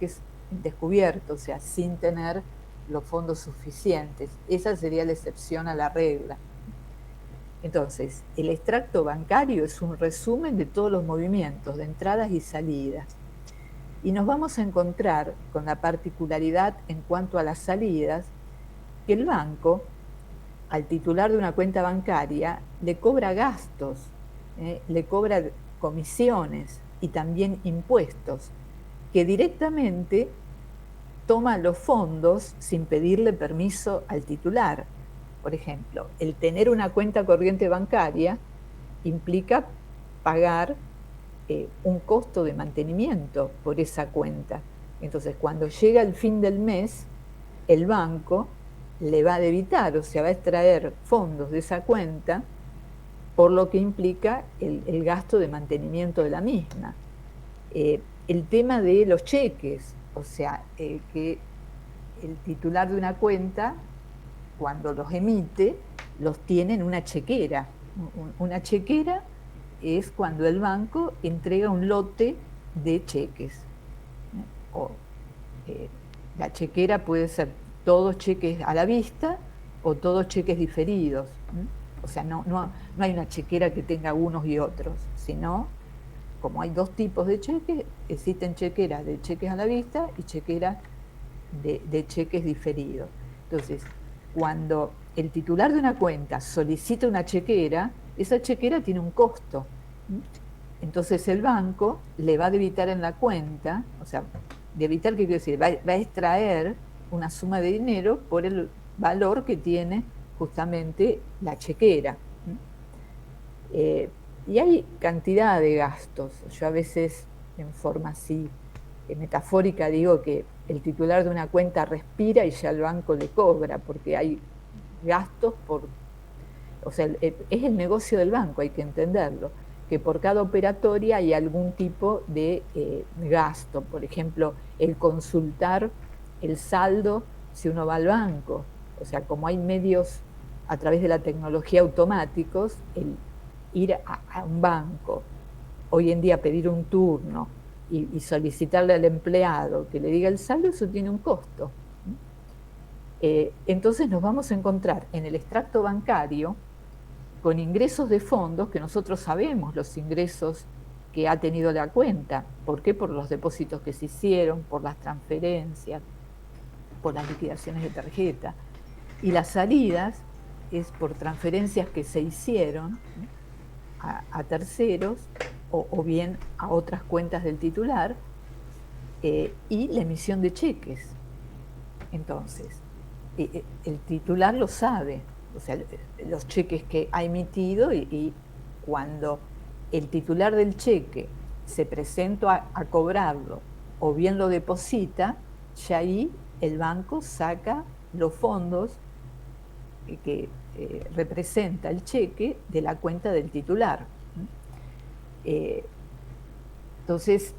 cheques descubiertos, o sea, sin tener los fondos suficientes. Esa sería la excepción a la regla. Entonces, el extracto bancario es un resumen de todos los movimientos de entradas y salidas. Y nos vamos a encontrar con la particularidad en cuanto a las salidas, que el banco, al titular de una cuenta bancaria, le cobra gastos, le cobra comisiones y también impuestos, que directamente toma los fondos sin pedirle permiso al titular. Por ejemplo, el tener una cuenta corriente bancaria implica pagar un costo de mantenimiento por esa cuenta. Entonces, cuando llega el fin del mes, el banco le va a debitar, o sea, va a extraer fondos de esa cuenta, por lo que implica el gasto de mantenimiento de la misma. El tema de los cheques, o sea, que el titular de una cuenta, cuando los emite, los tiene en una chequera. Una chequera es cuando el banco entrega un lote de cheques. O, la chequera puede ser todos cheques a la vista o todos cheques diferidos. O sea, no hay una chequera que tenga unos y otros, sino, como hay dos tipos de cheques, existen chequeras de cheques a la vista y chequeras de cheques diferidos. Entonces, cuando el titular de una cuenta solicita una chequera, esa chequera tiene un costo. Entonces el banco le va a debitar en la cuenta, o sea, debitar, ¿qué quiere decir? Va a extraer una suma de dinero por el valor que tiene justamente la chequera. Y hay cantidad de gastos. Yo a veces, en forma así metafórica, digo que el titular de una cuenta respira y ya el banco le cobra, porque hay gastos o sea, es el negocio del banco, hay que entenderlo, que por cada operatoria hay algún tipo de gasto. Por ejemplo, el consultar el saldo si uno va al banco. O sea, como hay medios a través de la tecnología automáticos, el ir a un banco, hoy en día pedir un turno y solicitarle al empleado que le diga el saldo, eso tiene un costo. Entonces nos vamos a encontrar en el extracto bancario con ingresos de fondos que nosotros sabemos los ingresos que ha tenido la cuenta. ¿Por qué? Por los depósitos que se hicieron, por las transferencias, por las liquidaciones de tarjeta. Y las salidas es por transferencias que se hicieron a terceros o bien a otras cuentas del titular, y la emisión de cheques. Entonces, el titular lo sabe, o sea, los cheques que ha emitido, y cuando el titular del cheque se presenta a cobrarlo o bien lo deposita, ya ahí el banco saca los fondos que representa el cheque de la cuenta del titular. Entonces,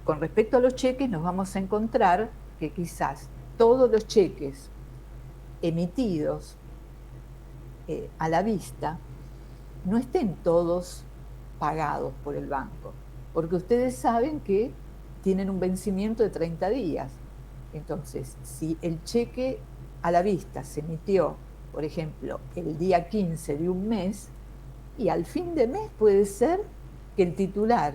con respecto a los cheques, nos vamos a encontrar que quizás todos los cheques emitidos a la vista no estén todos pagados por el banco, porque ustedes saben que tienen un vencimiento de 30 días. Entonces, si el cheque a la vista se emitió, por ejemplo, el día 15 de un mes, y al fin de mes puede ser que el titular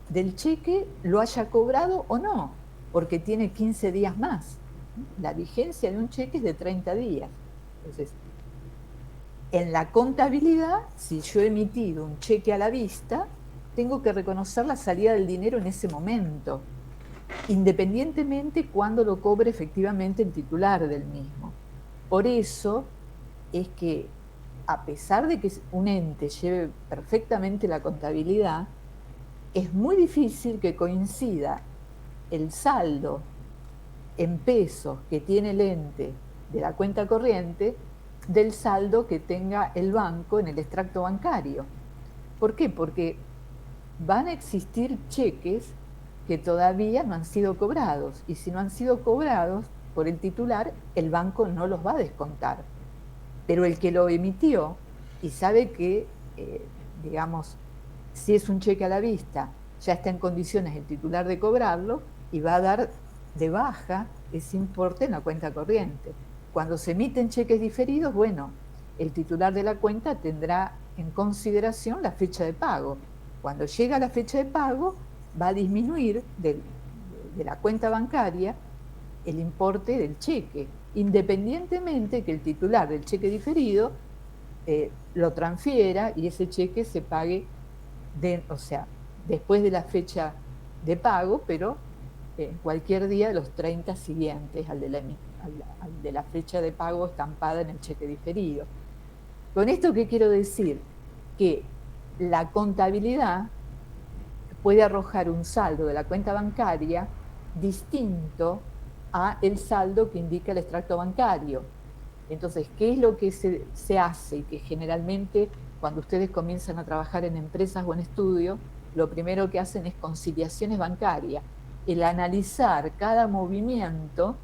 del cheque lo haya cobrado o no, porque tiene 15 días más. La vigencia de un cheque es de 30 días. Entonces, en la contabilidad, si yo he emitido un cheque a la vista, tengo que reconocer la salida del dinero en ese momento, independientemente cuando lo cobre efectivamente el titular del mismo. Por eso es que, a pesar de que un ente lleve perfectamente la contabilidad, es muy difícil que coincida el saldo en pesos que tiene el ente de la cuenta corriente del saldo que tenga el banco en el extracto bancario. ¿Por qué? Porque van a existir cheques que todavía no han sido cobrados, y si no han sido cobrados por el titular, el banco no los va a descontar. Pero el que lo emitió y sabe que, digamos, si es un cheque a la vista, ya está en condiciones el titular de cobrarlo, y va a dar de baja ese importe en la cuenta corriente. Cuando se emiten cheques diferidos, bueno, el titular de la cuenta tendrá en consideración la fecha de pago. Cuando llega la fecha de pago, va a disminuir de la cuenta bancaria el importe del cheque, independientemente que el titular del cheque diferido lo transfiera y ese cheque se pague, o sea, después de la fecha de pago, pero cualquier día de los 30 siguientes al de la fecha de pago estampada en el cheque diferido. ¿Con esto qué quiero decir? Que la contabilidad puede arrojar un saldo de la cuenta bancaria distinto a el saldo que indica el extracto bancario. Entonces, ¿qué es lo que se hace? Y que generalmente cuando ustedes comienzan a trabajar en empresas o en estudios, lo primero que hacen es conciliaciones bancarias. El analizar cada movimiento,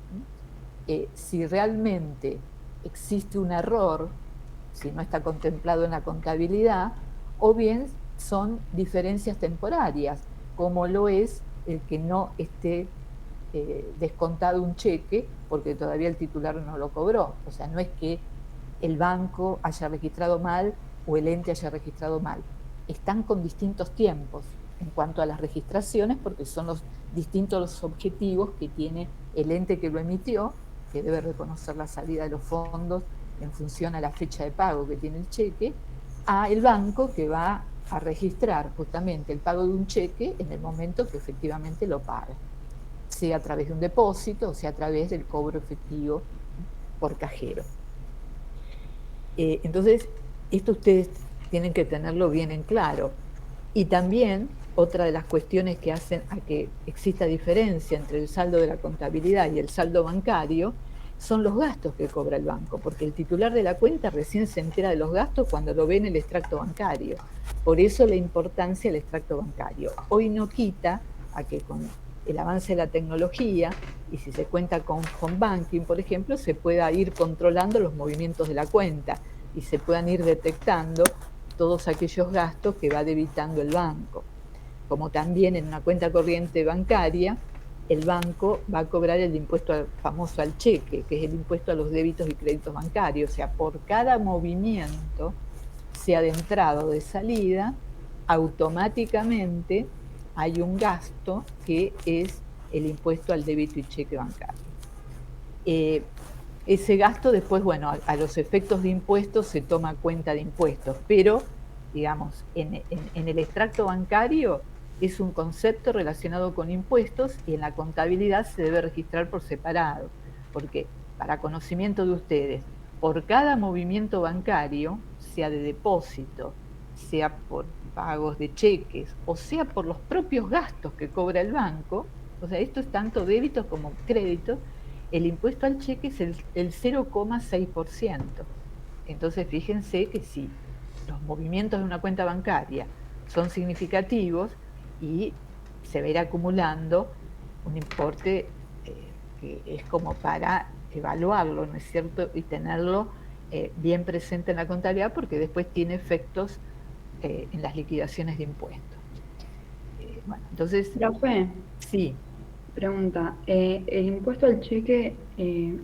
si realmente existe un error, si no está contemplado en la contabilidad, o bien son diferencias temporarias, como lo es el que no esté descontado un cheque porque todavía el titular no lo cobró. O sea, no es que el banco haya registrado mal o el ente haya registrado mal. Están con distintos tiempos en cuanto a las registraciones porque son distintos los objetivos que tiene el ente que lo emitió, que debe reconocer la salida de los fondos en función a la fecha de pago que tiene el cheque, a el banco que va a registrar justamente el pago de un cheque en el momento que efectivamente lo paga, sea a través de un depósito o sea a través del cobro efectivo por cajero. Entonces, esto ustedes tienen que tenerlo bien en claro. Y también otra de las cuestiones que hacen a que exista diferencia entre el saldo de la contabilidad y el saldo bancario son los gastos que cobra el banco, porque el titular de la cuenta recién se entera de los gastos cuando lo ve en el extracto bancario. Por eso la importancia del extracto bancario. Hoy no quita a que con el avance de la tecnología y si se cuenta con home banking, por ejemplo, se pueda ir controlando los movimientos de la cuenta y se puedan ir detectando todos aquellos gastos que va debitando el banco. Como también en una cuenta corriente bancaria, el banco va a cobrar el impuesto famoso al cheque, que es el impuesto a los débitos y créditos bancarios. O sea, por cada movimiento, sea de entrada o de salida, automáticamente hay un gasto que es el impuesto al débito y cheque bancario. Ese gasto después, bueno, a los efectos de impuestos se toma cuenta de impuestos, pero, digamos, en el extracto bancario es un concepto relacionado con impuestos y en la contabilidad se debe registrar por separado, porque para conocimiento de ustedes, por cada movimiento bancario, sea de depósito, sea por pagos de cheques o sea por los propios gastos que cobra el banco, o sea, esto es tanto débitos como créditos, el impuesto al cheque es el 0,6%. Entonces, fíjense que si los movimientos de una cuenta bancaria son significativos y se va a ir acumulando un importe que es como para evaluarlo, ¿no es cierto? Y tenerlo bien presente en la contabilidad porque después tiene efectos en las liquidaciones de impuestos. Bueno, entonces, Profe, sí. pregunta, ¿el impuesto al cheque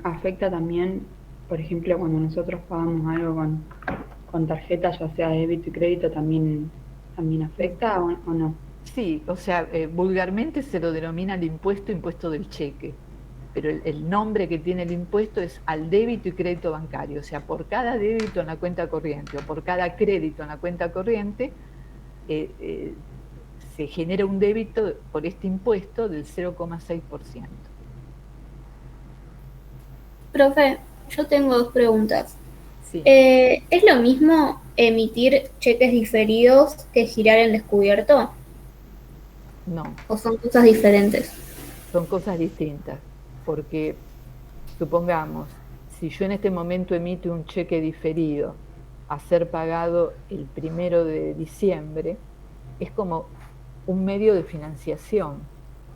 afecta también, por ejemplo, cuando nosotros pagamos algo con tarjeta, ya sea débito y crédito, también afecta o no? Sí, o sea, vulgarmente se lo denomina el impuesto del cheque, pero el nombre que tiene el impuesto es al débito y crédito bancario, o sea, por cada débito en la cuenta corriente o por cada crédito en la cuenta corriente, se genera un débito por este impuesto del 0,6%. Profe, yo tengo dos preguntas. Sí, ¿Es lo mismo emitir cheques diferidos que girar en descubierto? no, ¿O son cosas diferentes? son cosas distintas, porque supongamos, si yo en este momento emito un cheque diferido a ser pagado el 1 de diciembre, es como un medio de financiación.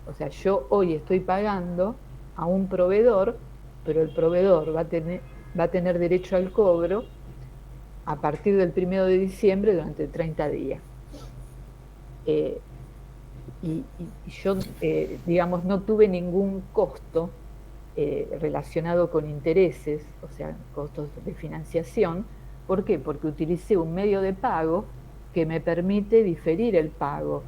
O sea, yo hoy estoy pagando a un proveedor, pero el proveedor va a tener derecho al cobro a partir del 1 de diciembre durante 30 días. Eh, y yo, digamos, no tuve ningún costo relacionado con intereses, o sea, costos de financiación. ¿Por qué? Porque utilicé un medio de pago que me permite diferir el pago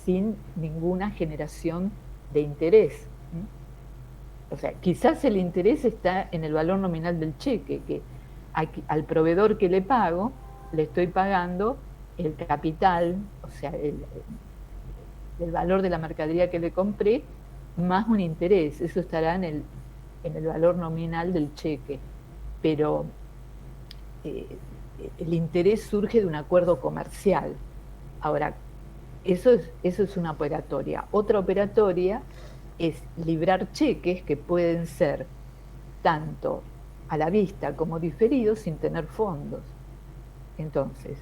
sin ninguna generación de interés. O sea, quizás el interés está en el valor nominal del cheque, que al proveedor que le pago, le estoy pagando el capital, o sea, el valor de la mercadería que le compré, más un interés. Eso estará en el valor nominal del cheque. Pero el interés surge de un acuerdo comercial. Ahora, eso es una operatoria. Otra operatoria es librar cheques que pueden ser tanto a la vista como diferidos sin tener fondos. Entonces,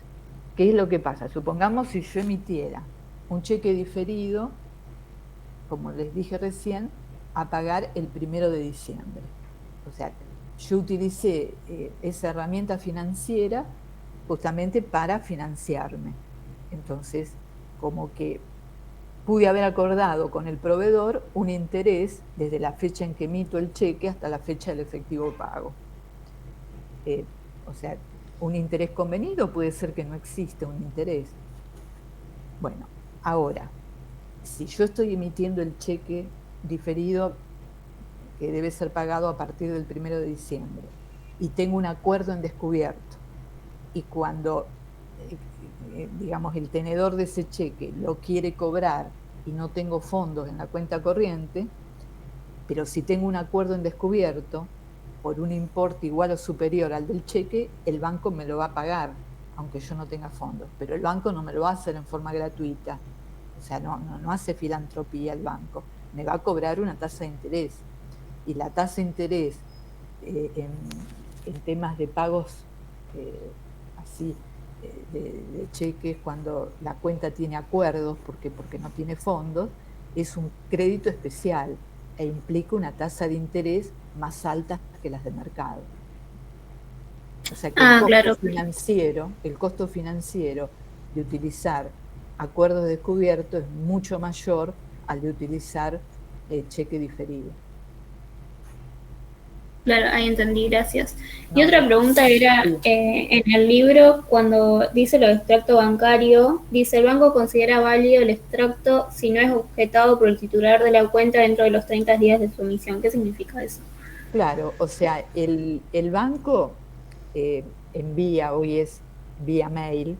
¿qué es lo que pasa? Supongamos si yo emitiera un cheque diferido, como les dije recién, a pagar el 1 de diciembre. O sea, yo utilicé esa herramienta financiera justamente para financiarme. Entonces, como que pude haber acordado con el proveedor un interés desde la fecha en que emito el cheque hasta la fecha del efectivo pago. O sea, un interés convenido puede ser que no exista un interés. Bueno, ahora, si yo estoy emitiendo el cheque diferido que debe ser pagado a partir del 1 de diciembre y tengo un acuerdo en descubierto, y cuando, digamos, el tenedor de ese cheque lo quiere cobrar y no tengo fondos en la cuenta corriente, pero si tengo un acuerdo en descubierto por un importe igual o superior al del cheque, el banco me lo va a pagar, aunque yo no tenga fondos, pero el banco no me lo va a hacer en forma gratuita. O sea, no hace filantropía el banco, me va a cobrar una tasa de interés. Y la tasa de interés en temas de pagos así, de cheques, cuando la cuenta tiene acuerdos, porque no tiene fondos, es un crédito especial e implica una tasa de interés más alta que las de mercado. O sea que el costo financiero de utilizar acuerdos descubiertos es mucho mayor al de utilizar cheque diferido. Claro, ahí entendí, gracias. Y otra pregunta era, en el libro, cuando dice lo de extracto bancario, dice, el banco considera válido el extracto si no es objetado por el titular de la cuenta dentro de los 30 días de su emisión. ¿Qué significa eso? Claro, o sea, el banco envía, hoy es vía mail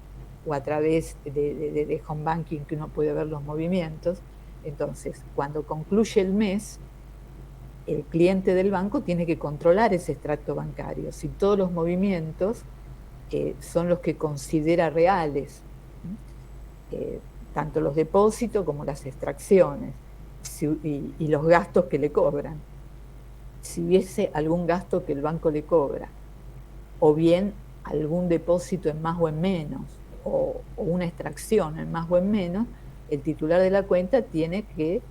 o a través de home banking, que uno puede ver los movimientos. Entonces, cuando concluye el mes, el cliente del banco tiene que controlar ese extracto bancario, si todos los movimientos son los que considera reales, tanto los depósitos como las extracciones, y los gastos que le cobran. Si hubiese algún gasto que el banco le cobra, o bien algún depósito en más o en menos, o una extracción en más o en menos, el titular de la cuenta tiene que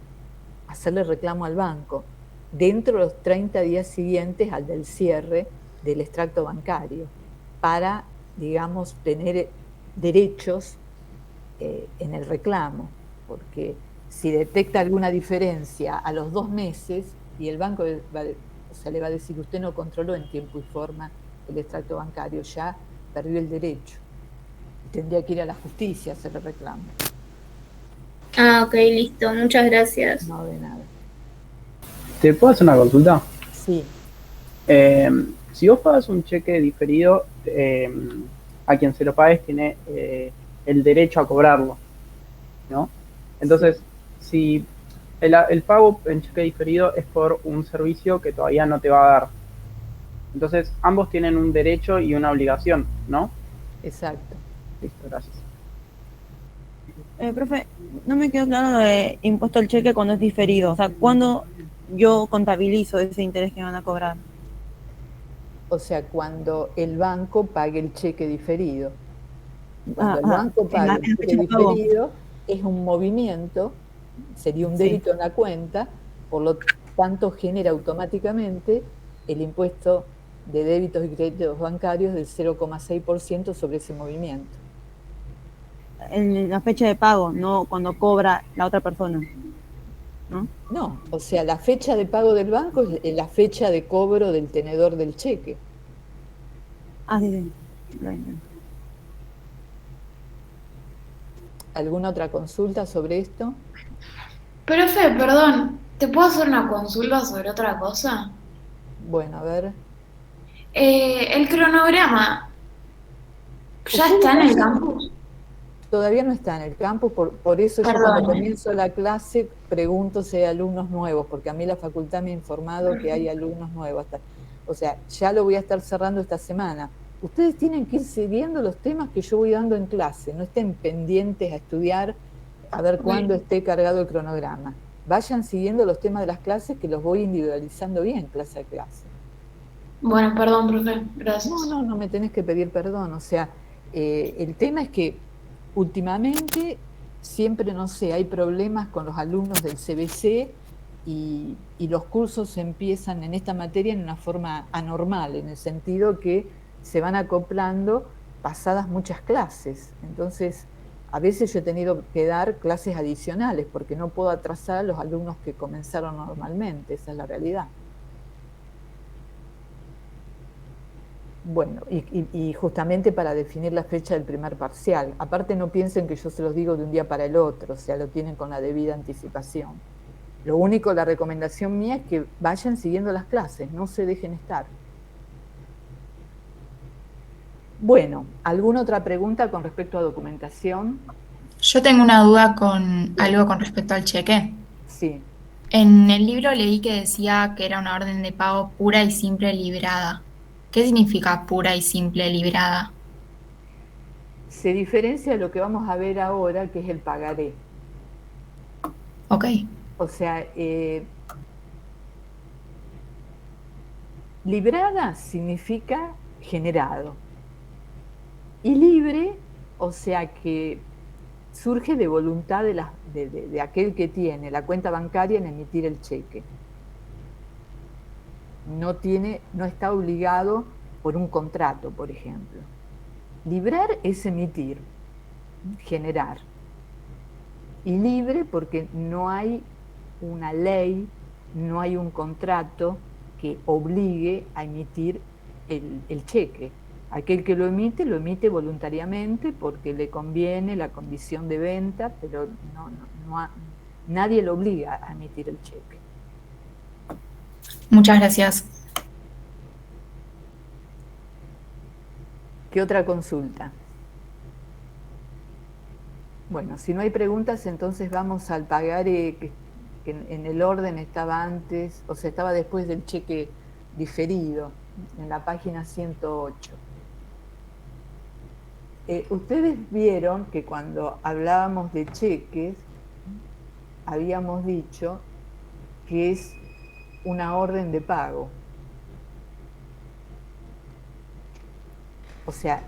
hacerle reclamo al banco dentro de los 30 días siguientes al del cierre del extracto bancario, para, digamos, tener derechos en el reclamo, porque si detecta alguna diferencia a los 2 meses, y el banco le va a decir, usted no controló en tiempo y forma el extracto bancario, ya perdió el derecho. Tendría que ir a la justicia a hacer el reclamo. Ah, ok, listo. Muchas gracias. No, de nada. ¿Te puedo hacer una consulta? Sí. Si vos pagas un cheque diferido, a quien se lo pagues tiene el derecho a cobrarlo, ¿no? Entonces, si el pago en cheque diferido es por un servicio que todavía no te va a dar, entonces ambos tienen un derecho y una obligación, ¿no? Exacto. Listo, gracias. Profe, no me quedó claro lo de impuesto al cheque cuando es diferido. O sea, ¿cuándo yo contabilizo ese interés que van a cobrar? O sea, cuando el banco pague el cheque diferido. Cuando el banco pague el cheque diferido, es un movimiento, sería un débito en la cuenta, por lo tanto genera automáticamente el impuesto de débitos y créditos bancarios del 0,6% sobre ese movimiento. en la fecha de pago, no cuando cobra la otra persona, ¿no? No, o sea, la fecha de pago del banco es la fecha de cobro del tenedor del cheque. Ah, sí, sí. Lo entiendo. ¿Alguna otra consulta sobre esto? Profe, perdón, ¿te puedo hacer una consulta sobre otra cosa? Bueno, a ver. El cronograma, ¿ya Ustedes está en el vayan, campus? todavía no está en el campo, por eso yo cuando Perdón. comienzo la clase pregunto si hay alumnos nuevos, porque a mí la facultad me ha informado que hay alumnos nuevos. O sea, ya lo voy a estar cerrando esta semana. Ustedes tienen que ir siguiendo los temas que yo voy dando en clase, no estén pendientes a estudiar a ver cuándo esté cargado el cronograma. Vayan siguiendo los temas de las clases que los voy individualizando bien, clase a clase. Bueno, perdón, profe, gracias. No me tenés que pedir perdón. O sea, el tema es que últimamente siempre, no sé, hay problemas con los alumnos del CBC y los cursos empiezan en esta materia en una forma anormal, en el sentido que se van acoplando pasadas muchas clases. Entonces, a veces yo he tenido que dar clases adicionales porque no puedo atrasar a los alumnos que comenzaron normalmente, esa es la realidad. Bueno, y justamente para definir la fecha del primer parcial. Aparte no piensen que yo se los digo de un día para el otro, o sea, lo tienen con la debida anticipación. Lo único, la recomendación mía es que vayan siguiendo las clases, no se dejen estar. Bueno, ¿alguna otra pregunta con respecto a documentación? Yo tengo una duda con algo con respecto al cheque. Sí. En el libro leí que decía que era una orden de pago pura y simple librada. ¿Qué significa pura y simple librada? Se diferencia de lo que vamos a ver ahora, que es el pagaré. Ok, O sea, librada significa generado. Y libre, o sea que surge de voluntad de aquel que tiene la cuenta bancaria en emitir el cheque. No está obligado por un contrato, por ejemplo. Librar es emitir, generar. Y libre porque no hay una ley, no hay un contrato que obligue a emitir el cheque. Aquel que lo emite voluntariamente porque le conviene la condición de venta, pero nadie lo obliga a emitir el cheque. muchas gracias. ¿Qué otra consulta? Bueno, si no hay preguntas, entonces vamos al pagaré, que en el orden estaba antes, o sea, estaba después del cheque diferido, en la página 108. Ustedes vieron que cuando hablábamos de cheques, habíamos dicho que es una orden de pago. O sea,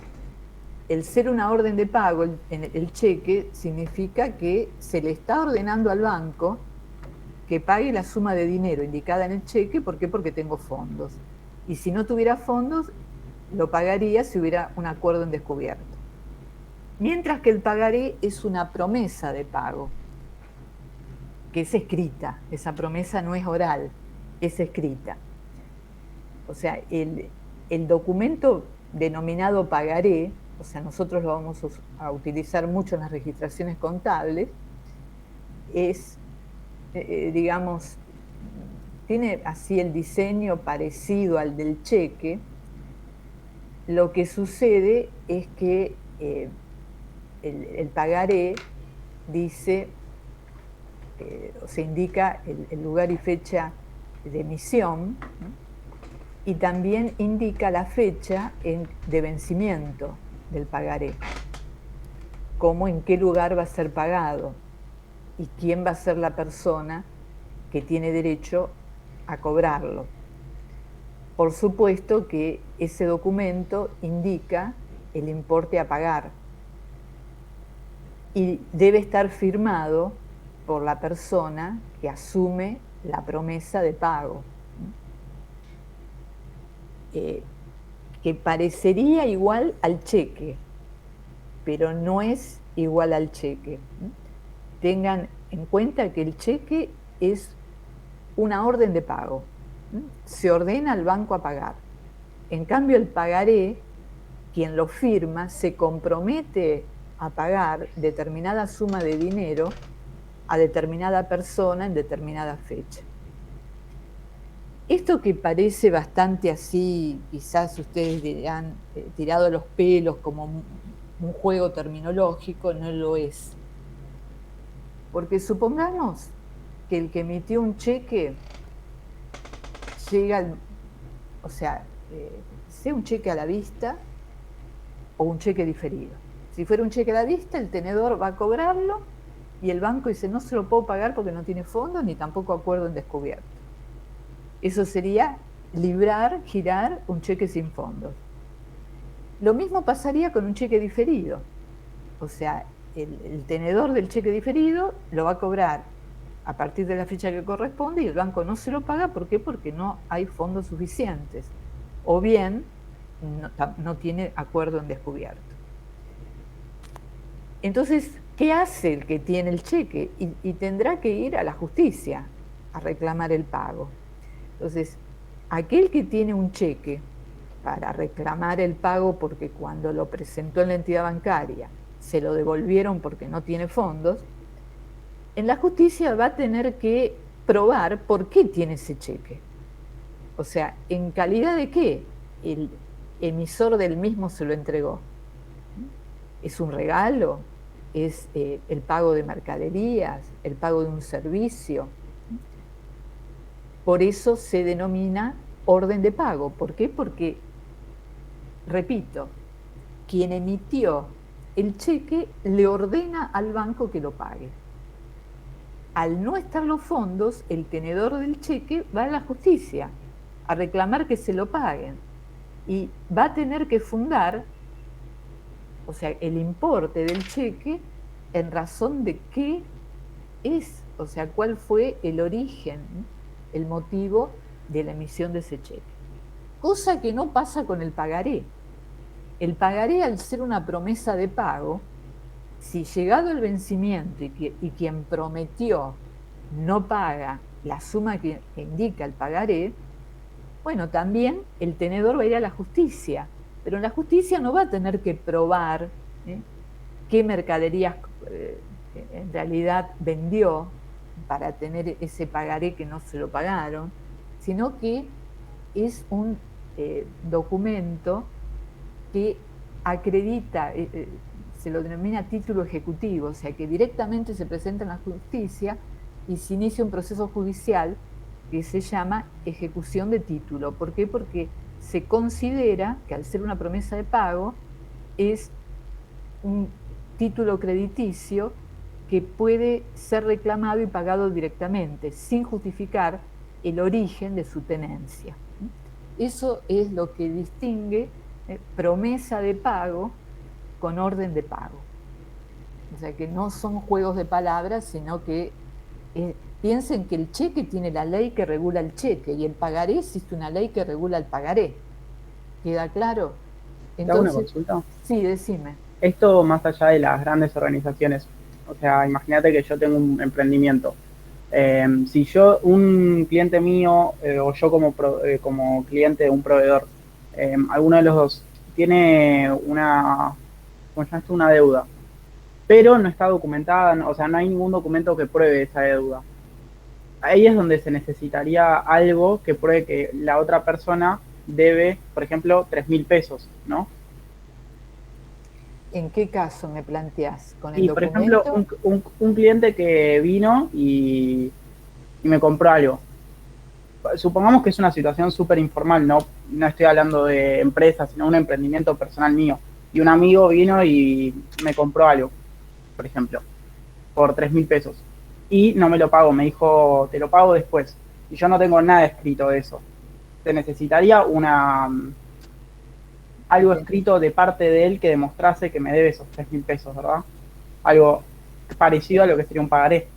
el ser una orden de pago, el cheque, significa que se le está ordenando al banco que pague la suma de dinero indicada en el cheque. ¿Por qué? Porque tengo fondos. Y si no tuviera fondos, lo pagaría si hubiera un acuerdo en descubierto. Mientras que el pagaré es una promesa de pago, que es escrita. Esa promesa no es oral, es escrita. O sea, el documento denominado pagaré, o sea, nosotros lo vamos a utilizar mucho en las registraciones contables, es, digamos, tiene así el diseño parecido al del cheque. Lo que sucede es que el pagaré dice, se indica el lugar y fecha de emisión, ¿no? Y también indica la fecha de vencimiento del pagaré, como en qué lugar va a ser pagado y quién va a ser la persona que tiene derecho a cobrarlo. Por supuesto que ese documento indica el importe a pagar y debe estar firmado por la persona que asume la promesa de pago. Que parecería igual al cheque, pero no es igual al cheque. Tengan en cuenta que el cheque es una orden de pago. Se ordena al banco a pagar. En cambio, el pagaré, quien lo firma, se compromete a pagar determinada suma de dinero a determinada persona en determinada fecha. Esto que parece bastante así, quizás ustedes dirán, tirado a los pelos como un juego terminológico, no lo es. Porque supongamos que el que emitió un cheque llega, o sea, sea un cheque a la vista o un cheque diferido. Si fuera un cheque a la vista, el tenedor va a cobrarlo y el banco dice, no se lo puedo pagar porque no tiene fondos ni tampoco acuerdo en descubierto. Eso sería girar un cheque sin fondos. Lo mismo pasaría con un cheque diferido. O sea, el tenedor del cheque diferido lo va a cobrar a partir de la fecha que corresponde y el banco no se lo paga. ¿Por qué? Porque no hay fondos suficientes. O bien, no tiene acuerdo en descubierto. Entonces, ¿qué hace el que tiene el cheque? Y tendrá que ir a la justicia a reclamar el pago. Entonces, aquel que tiene un cheque para reclamar el pago porque cuando lo presentó en la entidad bancaria se lo devolvieron porque no tiene fondos, en la justicia va a tener que probar por qué tiene ese cheque. O sea, ¿en calidad de qué el emisor del mismo se lo entregó? ¿Es un regalo? ¿Es el pago de mercaderías? ¿El pago de un servicio? Por eso se denomina orden de pago. ¿Por qué? Porque, repito, quien emitió el cheque le ordena al banco que lo pague. Al no estar los fondos, el tenedor del cheque va a la justicia a reclamar que se lo paguen y va a tener que fundar, o sea, el importe del cheque en razón de qué es, o sea, cuál fue el origen, el motivo de la emisión de ese cheque. Cosa que no pasa con el pagaré. El pagaré, al ser una promesa de pago, si llegado el vencimiento y quien prometió no paga la suma que indica el pagaré, bueno, también el tenedor va a ir a la justicia, pero en la justicia no va a tener que probar qué mercaderías en realidad vendió para tener ese pagaré que no se lo pagaron, sino que es un documento que acredita, se lo denomina título ejecutivo, o sea que directamente se presenta en la justicia y se inicia un proceso judicial que se llama ejecución de título. ¿Por qué? Porque se considera que al ser una promesa de pago es un título crediticio que puede ser reclamado y pagado directamente, sin justificar el origen de su tenencia. Eso es lo que distingue promesa de pago con orden de pago. O sea que no son juegos de palabras, sino que piensen que el cheque tiene la ley que regula el cheque y el pagaré existe una ley que regula el pagaré. ¿Queda claro? ¿Te hago una consulta? Sí, decime. Esto más allá de las grandes organizaciones, o sea, imagínate que yo tengo un emprendimiento. Si yo, un cliente mío o yo como cliente de un proveedor, alguno de los dos tiene una deuda, pero no está documentada, o sea, no hay ningún documento que pruebe esa deuda. Ahí es donde se necesitaría algo que pruebe que la otra persona debe, por ejemplo, 3.000 pesos, ¿no? ¿En qué caso me planteás? ¿Con el Y, por documento? ejemplo, un cliente que vino y me compró algo. Supongamos que es una situación súper informal, no estoy hablando de empresas, sino un emprendimiento personal mío. Y un amigo vino y me compró algo, por ejemplo, por 3.000 pesos. Y no me lo pago, me dijo, te lo pago después. Y yo no tengo nada escrito de eso. Se necesitaría algo escrito de parte de él que demostrase que me debe esos 3.000 pesos, ¿verdad? Algo parecido a lo que sería un pagaré.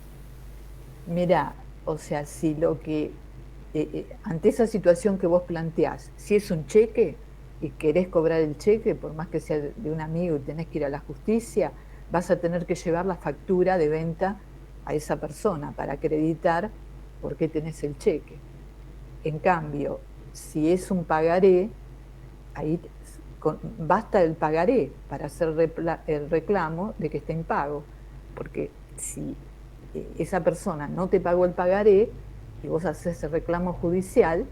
Mirá, o sea, si lo que, ante esa situación que vos planteás, si es un cheque y querés cobrar el cheque, por más que sea de un amigo y tenés que ir a la justicia, vas a tener que llevar la factura de venta a esa persona para acreditar por qué tenés el cheque. En cambio, si es un pagaré, ahí basta el pagaré para hacer el reclamo de que está impago, porque si esa persona no te pagó el pagaré y vos haces el reclamo judicial,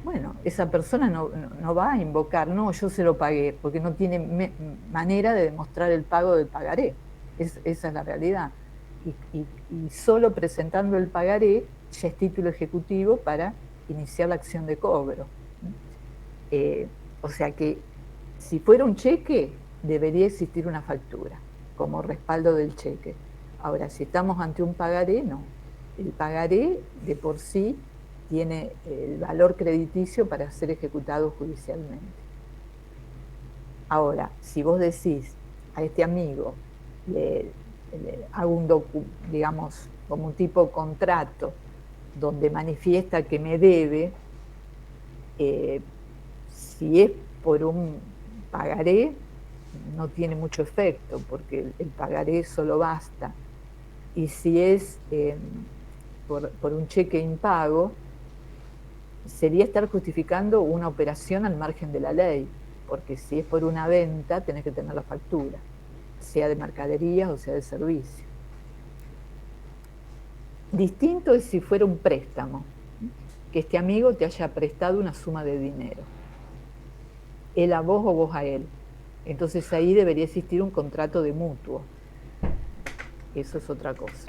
bueno, esa persona no va a invocar, no, yo se lo pagué, porque no tiene manera de demostrar el pago del pagaré. Esa es la realidad. Y solo presentando el pagaré ya es título ejecutivo para iniciar la acción de cobro. O sea que si fuera un cheque, debería existir una factura como respaldo del cheque. Ahora, si estamos ante un pagaré, no. El pagaré de por sí tiene el valor crediticio para ser ejecutado judicialmente. Ahora, si vos decís a este amigo, le hago digamos, como un tipo contrato, donde manifiesta que me debe, si es por un pagaré, no tiene mucho efecto, porque el pagaré solo basta. Y si es por un cheque impago, sería estar justificando una operación al margen de la ley, porque si es por una venta, tenés que tener la factura, sea de mercaderías o sea de servicio. Distinto es si fuera un préstamo, que este amigo te haya prestado una suma de dinero, él a vos o vos a él. Entonces ahí debería existir un contrato de mutuo. Eso es otra cosa.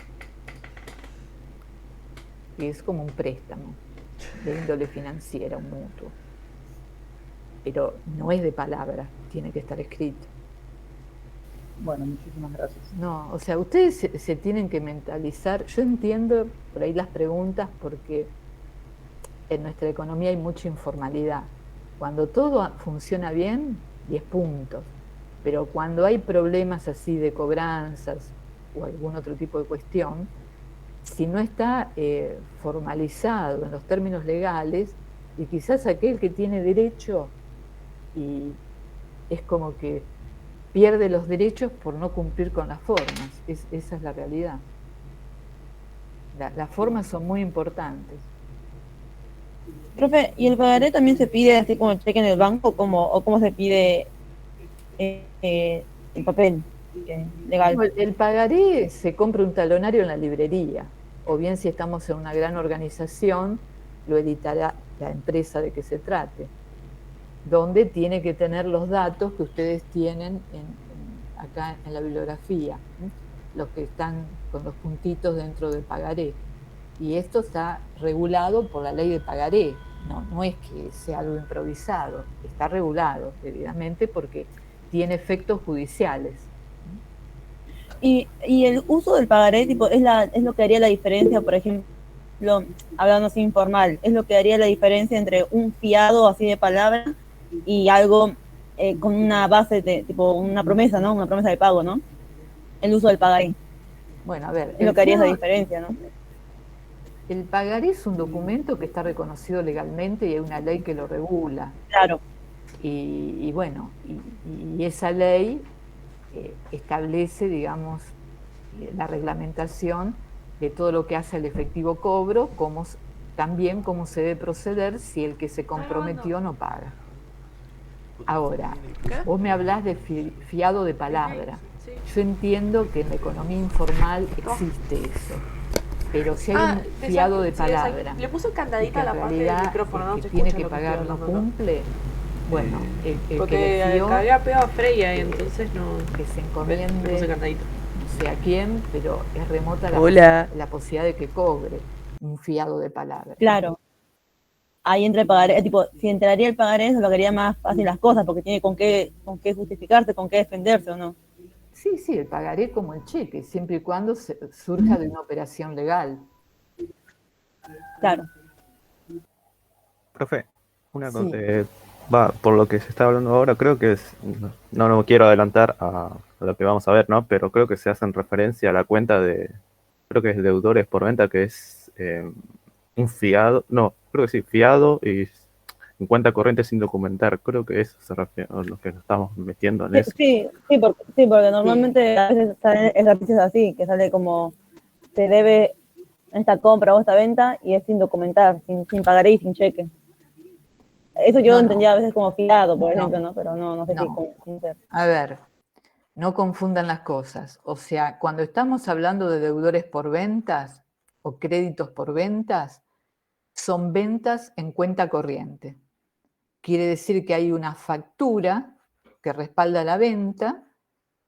Y es como un préstamo de índole financiera, un mutuo. Pero no es de palabra, tiene que estar escrito. Bueno, muchísimas gracias. No, o sea, ustedes se tienen que mentalizar. Yo entiendo por ahí las preguntas porque en nuestra economía hay mucha informalidad. Cuando todo funciona bien, 10 puntos. Pero cuando hay problemas así de cobranzas o algún otro tipo de cuestión, si no está formalizado en los términos legales, y quizás aquel que tiene derecho y es como que pierde los derechos por no cumplir con las formas. Esa es la realidad. Las formas son muy importantes. Profe, ¿y el pagaré también se pide así como cheque en el banco o cómo se pide el papel legal? No, el pagaré se compra un talonario en la librería, o bien si estamos en una gran organización, lo editará la empresa de que se trate, donde tiene que tener los datos que ustedes tienen acá en la bibliografía, los que están con los puntitos dentro del pagaré. Y esto está regulado por la ley de pagaré, no es que sea algo improvisado, está regulado, evidentemente, porque tiene efectos judiciales. Y el uso del pagaré tipo es lo que haría la diferencia, por ejemplo, hablando así informal, es lo que haría la diferencia entre un fiado así de palabra y algo con una base de tipo una promesa, ¿no? Una promesa de pago, ¿no? El uso del pagaré. Bueno, a ver, Es lo que haría esa diferencia, ¿no? El pagaré es un documento que está reconocido legalmente y hay una ley que lo regula. Claro. Y bueno, y esa ley establece, digamos, la reglamentación de todo lo que hace el efectivo cobro, también cómo se debe proceder si el que se comprometió no paga. Ahora, vos me hablás de fiado de palabra. Yo entiendo que en la economía informal existe eso, pero si hay un fiado de palabra, le puso candadita a la parte del micrófono, no el se que tiene escucha que lo que pagar estoy no hablando, ¿no? cumple, bueno, el Porque que le fió, había pegado a Freya y entonces no. que se Le encomiende, puse candadito. no sé a quién, pero es remota la posibilidad de que cobre un fiado de palabra. Claro. Ahí entra el pagaré, tipo, si entraría el pagaré, se lo haría más fácil las cosas, porque tiene con qué justificarse, con qué defenderse, ¿o no? Sí, el pagaré como el cheque, siempre y cuando surja de una operación legal. Claro. Profe, Sí. por lo que se está hablando ahora, creo que no quiero adelantar a lo que vamos a ver, ¿no? Pero creo que se hacen referencia a la cuenta creo que es deudores por venta, que es un fiado, no, creo que sí, fiado y en cuenta corriente sin documentar. Creo que eso se refiere a lo que nos estamos metiendo en eso. Porque normalmente a veces salen ejercicios así, que sale como se debe esta compra o esta venta y es sin documentar, sin pagaré y sin cheque. Eso yo entendía a veces como fiado, por ejemplo, ¿no? Pero no sé si cómo ser. A ver, no confundan las cosas. O sea, cuando estamos hablando de deudores por ventas o créditos por ventas, son ventas en cuenta corriente. Quiere decir que hay una factura que respalda la venta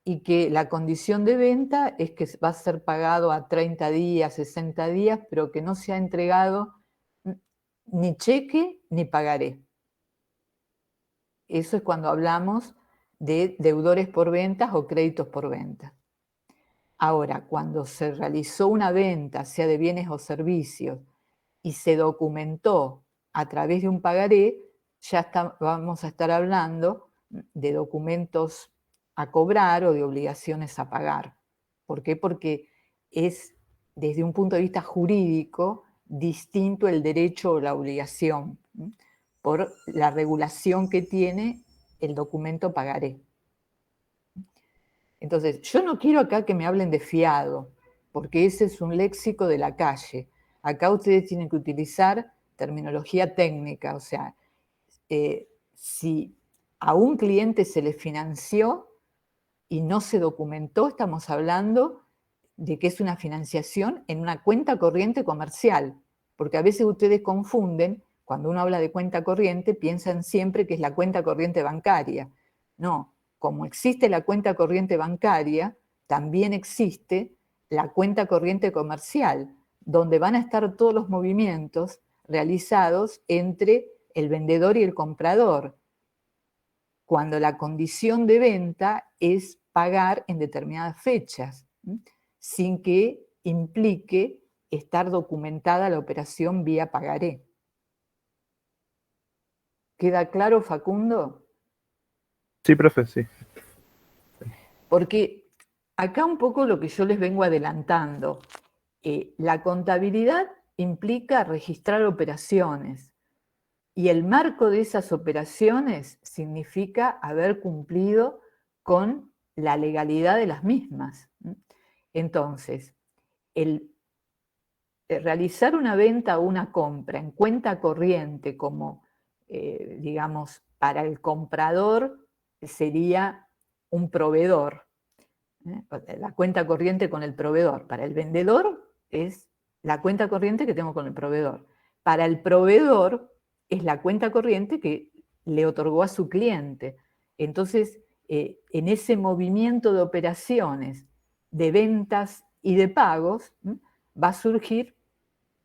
y que la condición de venta es que va a ser pagado a 30 días, 60 días, pero que no se ha entregado ni cheque ni pagaré. Eso es cuando hablamos de deudores por ventas o créditos por ventas. Ahora, cuando se realizó una venta, sea de bienes o servicios, y se documentó a través de un pagaré, ya vamos a estar hablando de documentos a cobrar o de obligaciones a pagar. ¿Por qué? Porque es, desde un punto de vista jurídico, distinto el derecho o la obligación, por la regulación que tiene el documento pagaré. Entonces, yo no quiero acá que me hablen de fiado, porque ese es un léxico de la calle. Acá ustedes tienen que utilizar terminología técnica, o sea, si a un cliente se le financió y no se documentó, estamos hablando de que es una financiación en una cuenta corriente comercial, porque a veces ustedes confunden, cuando uno habla de cuenta corriente, piensan siempre que es la cuenta corriente bancaria. No, como existe la cuenta corriente bancaria, también existe la cuenta corriente comercial, donde van a estar todos los movimientos realizados entre el vendedor y el comprador, cuando la condición de venta es pagar en determinadas fechas, sin que implique estar documentada la operación vía pagaré. ¿Queda claro, Facundo? Sí, profe, sí. Porque acá un poco lo que yo les vengo adelantando, la contabilidad implica registrar operaciones y el marco de esas operaciones significa haber cumplido con la legalidad de las mismas. Entonces, el realizar una venta o una compra en cuenta corriente como, digamos, para el comprador sería un proveedor, la cuenta corriente con el proveedor. Para el vendedor es la cuenta corriente que tengo con el proveedor. Para el proveedor es la cuenta corriente que le otorgó a su cliente. Entonces, en ese movimiento de operaciones, de ventas y de pagos, va a surgir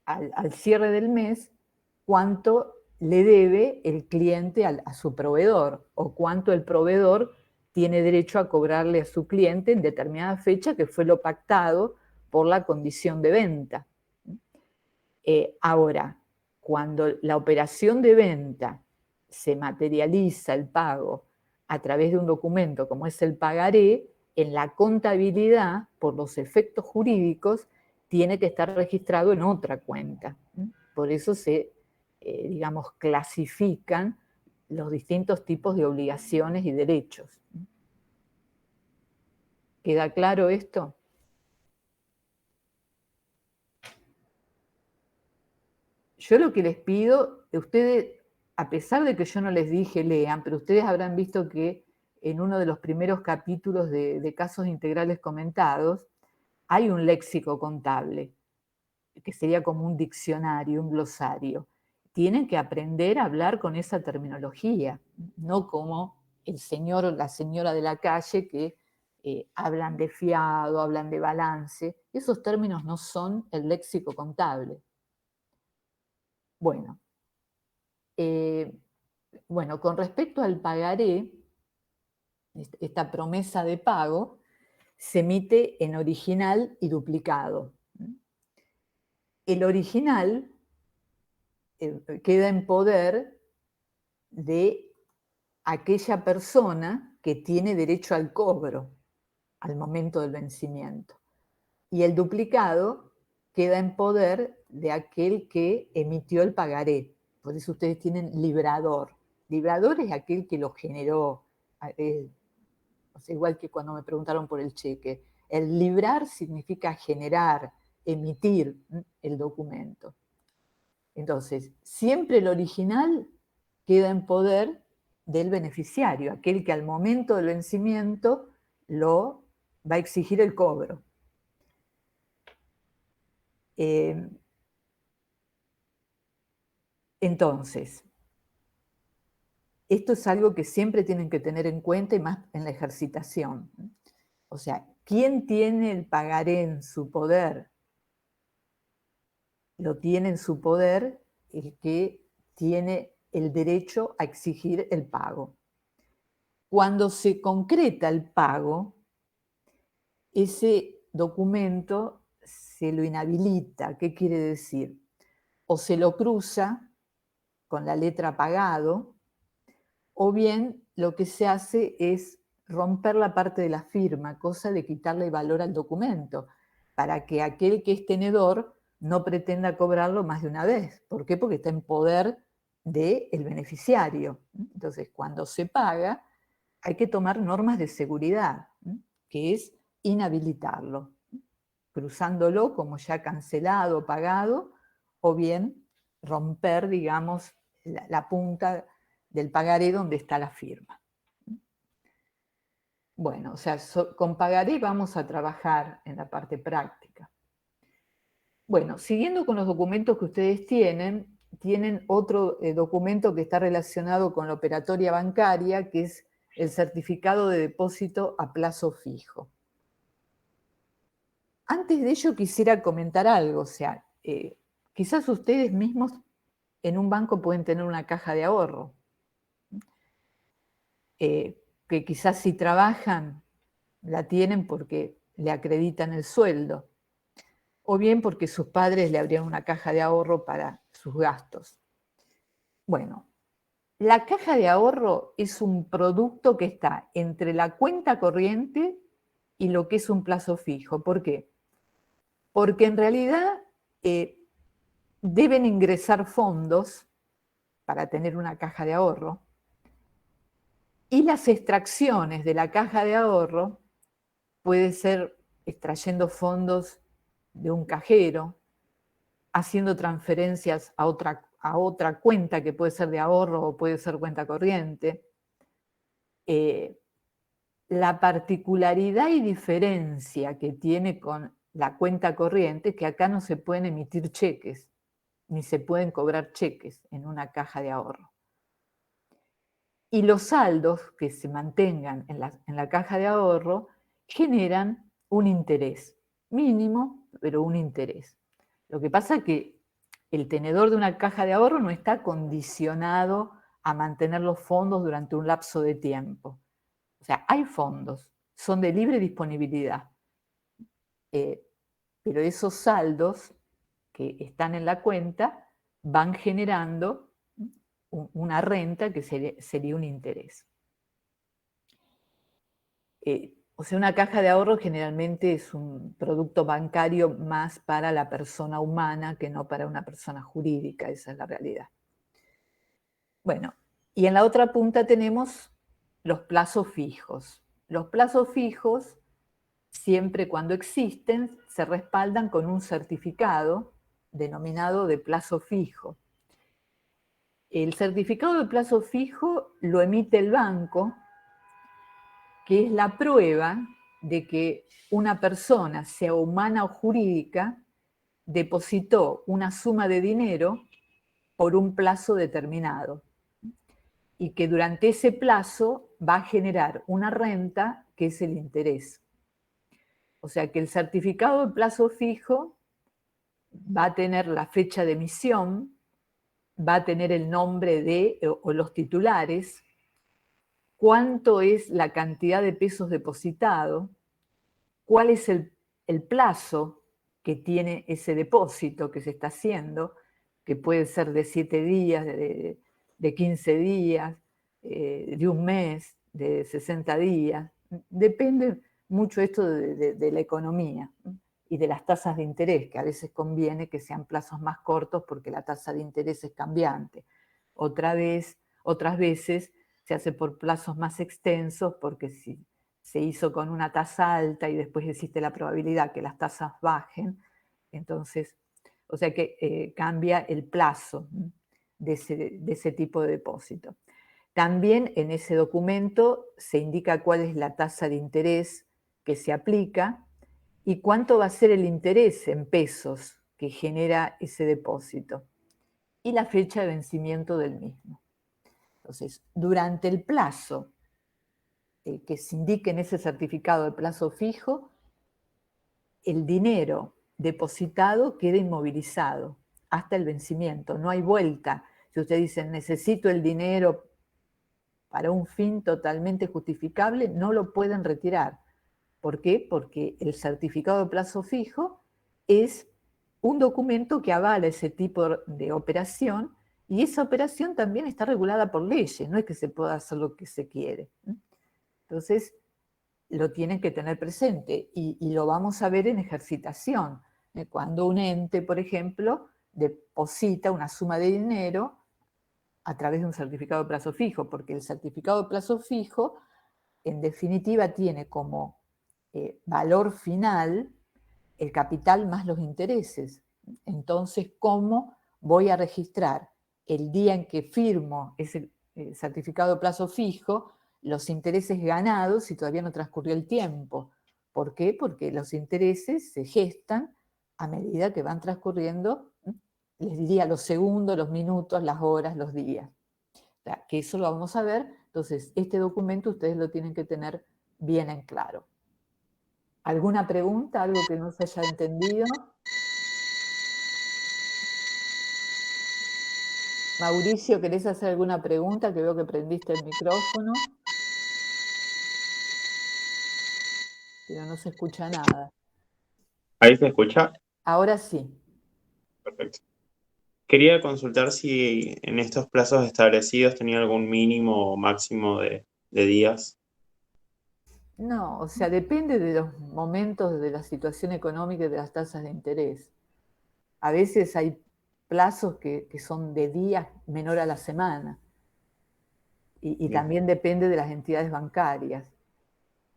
al cierre del mes cuánto le debe el cliente a su proveedor o cuánto el proveedor tiene derecho a cobrarle a su cliente en determinada fecha, que fue lo pactado por la condición de venta. Ahora, cuando la operación de venta se materializa el pago a través de un documento como es el pagaré, en la contabilidad, por los efectos jurídicos, tiene que estar registrado en otra cuenta. Por eso se, digamos, clasifican los distintos tipos de obligaciones y derechos. ¿Queda claro esto? Yo lo que les pido, ustedes, a pesar de que yo no les dije lean, pero ustedes habrán visto que en uno de los primeros capítulos de casos integrales comentados, hay un léxico contable, que sería como un diccionario, un glosario. Tienen que aprender a hablar con esa terminología, no como el señor o la señora de la calle que hablan de fiado, hablan de balance. Esos términos no son el léxico contable. Bueno, con respecto al pagaré, esta promesa de pago se emite en original y duplicado. El original queda en poder de aquella persona que tiene derecho al cobro al momento del vencimiento. Y el duplicado queda en poder de aquel que emitió el pagaré. por eso ustedes tienen librador. Librador es aquel que lo generó, o sea, igual que cuando me preguntaron por el cheque. El librar significa generar, emitir el documento. Entonces, siempre el original queda en poder del beneficiario, aquel que al momento del vencimiento lo va a exigir el cobro. Entonces, esto es algo que siempre tienen que tener en cuenta y más en la ejercitación. O sea, ¿quién tiene el pagaré en su poder? Lo tiene en su poder el que tiene el derecho a exigir el pago. Cuando se concreta el pago, ese documento se lo inhabilita. ¿Qué quiere decir? O se lo cruza con la letra pagado, o bien lo que se hace es romper la parte de la firma, cosa de quitarle valor al documento, para que aquel que es tenedor no pretenda cobrarlo más de una vez. ¿Por qué? Porque está en poder del beneficiario. Entonces, cuando se paga, hay que tomar normas de seguridad, que es inhabilitarlo, cruzándolo como ya cancelado, pagado, o bien romper, digamos, la punta del pagaré donde está la firma. Bueno, o sea, con pagaré vamos a trabajar en la parte práctica. Bueno, siguiendo con los documentos que ustedes tienen otro documento que está relacionado con la operatoria bancaria, que es el certificado de depósito a plazo fijo. Antes de ello quisiera comentar algo, o sea, quizás ustedes mismos en un banco pueden tener una caja de ahorro, que quizás si trabajan la tienen porque le acreditan el sueldo, o bien porque sus padres le abrieron una caja de ahorro para sus gastos. Bueno, la caja de ahorro es un producto que está entre la cuenta corriente y lo que es un plazo fijo. ¿Por qué? Porque en realidad deben ingresar fondos para tener una caja de ahorro, y las extracciones de la caja de ahorro puede ser extrayendo fondos de un cajero, haciendo transferencias a otra cuenta que puede ser de ahorro o puede ser cuenta corriente. La particularidad y diferencia que tiene con la cuenta corriente es que acá no se pueden emitir cheques, ni se pueden cobrar cheques en una caja de ahorro. Y los saldos que se mantengan en la caja de ahorro generan un interés, mínimo, pero un interés. Lo que pasa es que el tenedor de una caja de ahorro no está condicionado a mantener los fondos durante un lapso de tiempo. O sea, hay fondos, son de libre disponibilidad, pero esos saldos que están en la cuenta van generando una renta que sería un interés. O sea, una caja de ahorro generalmente es un producto bancario más para la persona humana que no para una persona jurídica, esa es la realidad. Bueno, y en la otra punta tenemos los plazos fijos. Los plazos fijos, siempre cuando existen, se respaldan con un certificado denominado de plazo fijo. El certificado de plazo fijo lo emite el banco, que es la prueba de que una persona, sea humana o jurídica, depositó una suma de dinero por un plazo determinado y que durante ese plazo va a generar una renta que es el interés. O sea que el certificado de plazo fijo va a tener la fecha de emisión, va a tener el nombre de o los titulares, cuánto es la cantidad de pesos depositado, cuál es el plazo que tiene ese depósito que se está haciendo, que puede ser de 7 días, de 15 días, de un mes, de 60 días. Depende mucho esto de la economía y de las tasas de interés, que a veces conviene que sean plazos más cortos porque la tasa de interés es cambiante. Otras veces se hace por plazos más extensos porque si se hizo con una tasa alta y después existe la probabilidad que las tasas bajen, entonces, o sea que cambia el plazo de ese tipo de depósito. También en ese documento se indica cuál es la tasa de interés que se aplica y cuánto va a ser el interés en pesos que genera ese depósito y la fecha de vencimiento del mismo. Entonces, durante el plazo que se indique en ese certificado de plazo fijo, el dinero depositado queda inmovilizado hasta el vencimiento, no hay vuelta. Si usted dice, necesito el dinero para un fin totalmente justificable, no lo pueden retirar. ¿Por qué? Porque el certificado de plazo fijo es un documento que avala ese tipo de operación y esa operación también está regulada por leyes, no es que se pueda hacer lo que se quiere. Entonces, lo tienen que tener presente y lo vamos a ver en ejercitación. Cuando un ente, por ejemplo, deposita una suma de dinero a través de un certificado de plazo fijo, porque el certificado de plazo fijo, en definitiva, tiene como valor final el capital más los intereses. Entonces, ¿cómo voy a registrar el día en que firmo ese certificado de plazo fijo los intereses ganados si todavía no transcurrió el tiempo? ¿Por qué? Porque los intereses se gestan a medida que van transcurriendo, les diría, los segundos, los minutos, las horas, los días. O sea, que eso lo vamos a ver. Entonces, este documento ustedes lo tienen que tener bien en claro. ¿Alguna pregunta? ¿Algo que no se haya entendido? Mauricio, ¿querés hacer alguna pregunta? Que veo que prendiste el micrófono. Pero no se escucha nada. ¿Ahí se escucha? Ahora sí. Perfecto. Quería consultar si en estos plazos establecidos tenía algún mínimo o máximo de días. No, o sea, depende de los momentos de la situación económica y de las tasas de interés. A veces hay plazos que son de días menor a la semana. Y también depende de las entidades bancarias.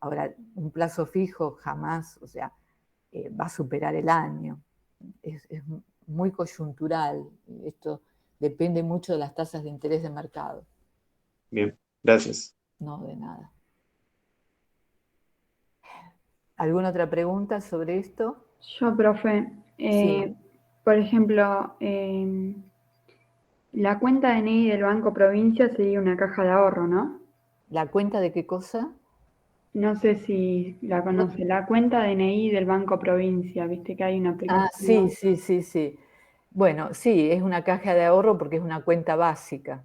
Ahora, un plazo fijo jamás, o sea, va a superar el año. Es muy coyuntural. Esto depende mucho de las tasas de interés de mercado. Bien, gracias. No, de nada. ¿Alguna otra pregunta sobre esto? Yo, profe, Sí. por ejemplo, la cuenta DNI del Banco Provincia sería una caja de ahorro, ¿no? ¿La cuenta de qué cosa? No sé si la conoce, la cuenta DNI del Banco Provincia, viste que hay una aplicación. Sí. Bueno, sí, es una caja de ahorro porque es una cuenta básica,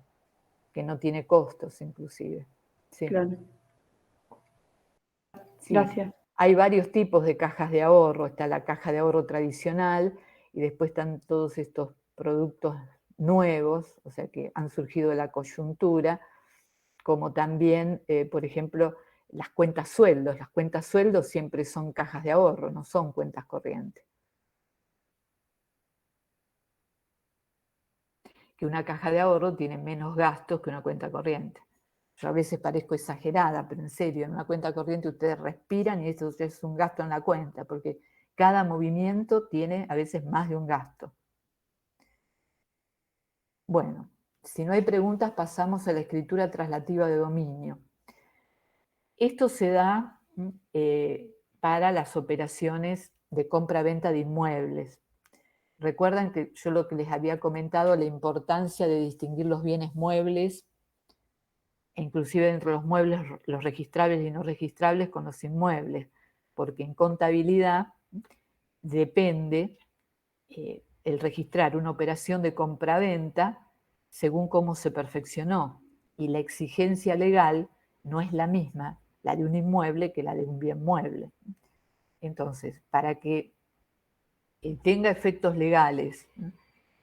que no tiene costos inclusive. Sí. Claro. Sí. Gracias. Hay varios tipos de cajas de ahorro. Está la caja de ahorro tradicional y después están todos estos productos nuevos, o sea, que han surgido de la coyuntura, como también, por ejemplo, las cuentas sueldos. Las cuentas sueldos siempre son cajas de ahorro, no son cuentas corrientes. Que una caja de ahorro tiene menos gastos que una cuenta corriente. Yo a veces parezco exagerada, pero en serio, en una cuenta corriente ustedes respiran y esto es un gasto en la cuenta, porque cada movimiento tiene a veces más de un gasto. Bueno, si no hay preguntas, pasamos a la escritura traslativa de dominio. Esto se da para las operaciones de compra-venta de inmuebles. Recuerdan que yo lo que les había comentado, la importancia de distinguir los bienes muebles, e inclusive dentro de los muebles, los registrables y no registrables con los inmuebles, porque en contabilidad depende el registrar una operación de compra-venta según cómo se perfeccionó, y la exigencia legal no es la misma, la de un inmueble, que la de un bien mueble. Entonces, para que tenga efectos legales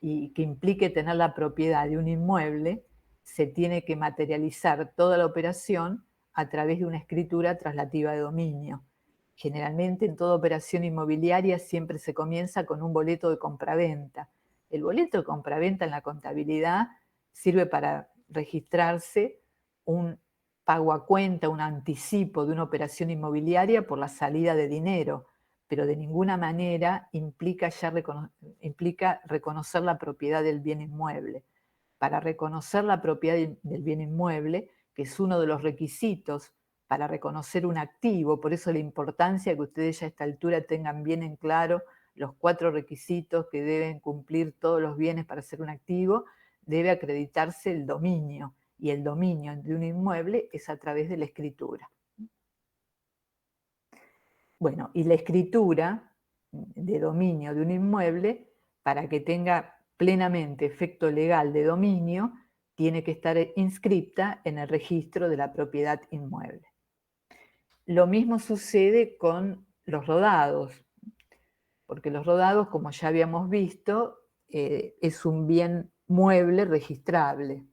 y que implique tener la propiedad de un inmueble, se tiene que materializar toda la operación a través de una escritura traslativa de dominio. generalmente en toda operación inmobiliaria siempre se comienza con un boleto de compraventa. El boleto de compraventa en la contabilidad sirve para registrarse un pago a cuenta, un anticipo de una operación inmobiliaria por la salida de dinero, pero de ninguna manera implica reconocer la propiedad del bien inmueble. Para reconocer la propiedad del bien inmueble, que es uno de los requisitos para reconocer un activo, por eso la importancia que ustedes ya a esta altura tengan bien en claro los 4 requisitos que deben cumplir todos los bienes para ser un activo, debe acreditarse el dominio, y el dominio de un inmueble es a través de la escritura. Bueno, y la escritura de dominio de un inmueble, para que tenga plenamente efecto legal de dominio, tiene que estar inscripta en el registro de la propiedad inmueble. Lo mismo sucede con los rodados, porque los rodados, como ya habíamos visto, es un bien mueble registrable.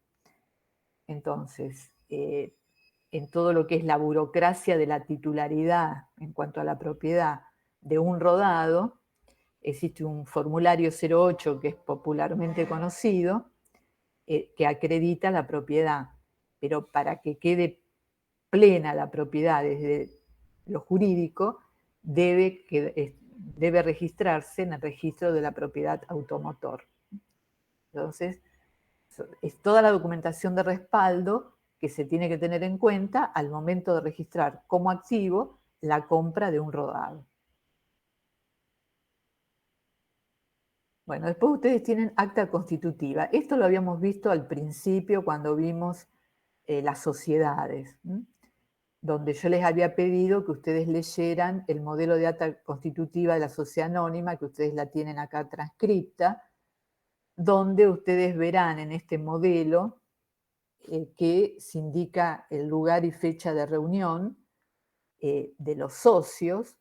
Entonces, en todo lo que es la burocracia de la titularidad en cuanto a la propiedad de un rodado, existe un formulario 08 que es popularmente conocido, que acredita la propiedad, pero para que quede plena la propiedad desde lo jurídico, debe registrarse en el registro de la propiedad automotor. Entonces, es toda la documentación de respaldo que se tiene que tener en cuenta al momento de registrar como activo la compra de un rodado. Bueno, después ustedes tienen acta constitutiva. Esto lo habíamos visto al principio cuando vimos las sociedades, donde yo les había pedido que ustedes leyeran el modelo de acta constitutiva de la sociedad anónima, que ustedes la tienen acá transcripta, donde ustedes verán en este modelo que se indica el lugar y fecha de reunión de los socios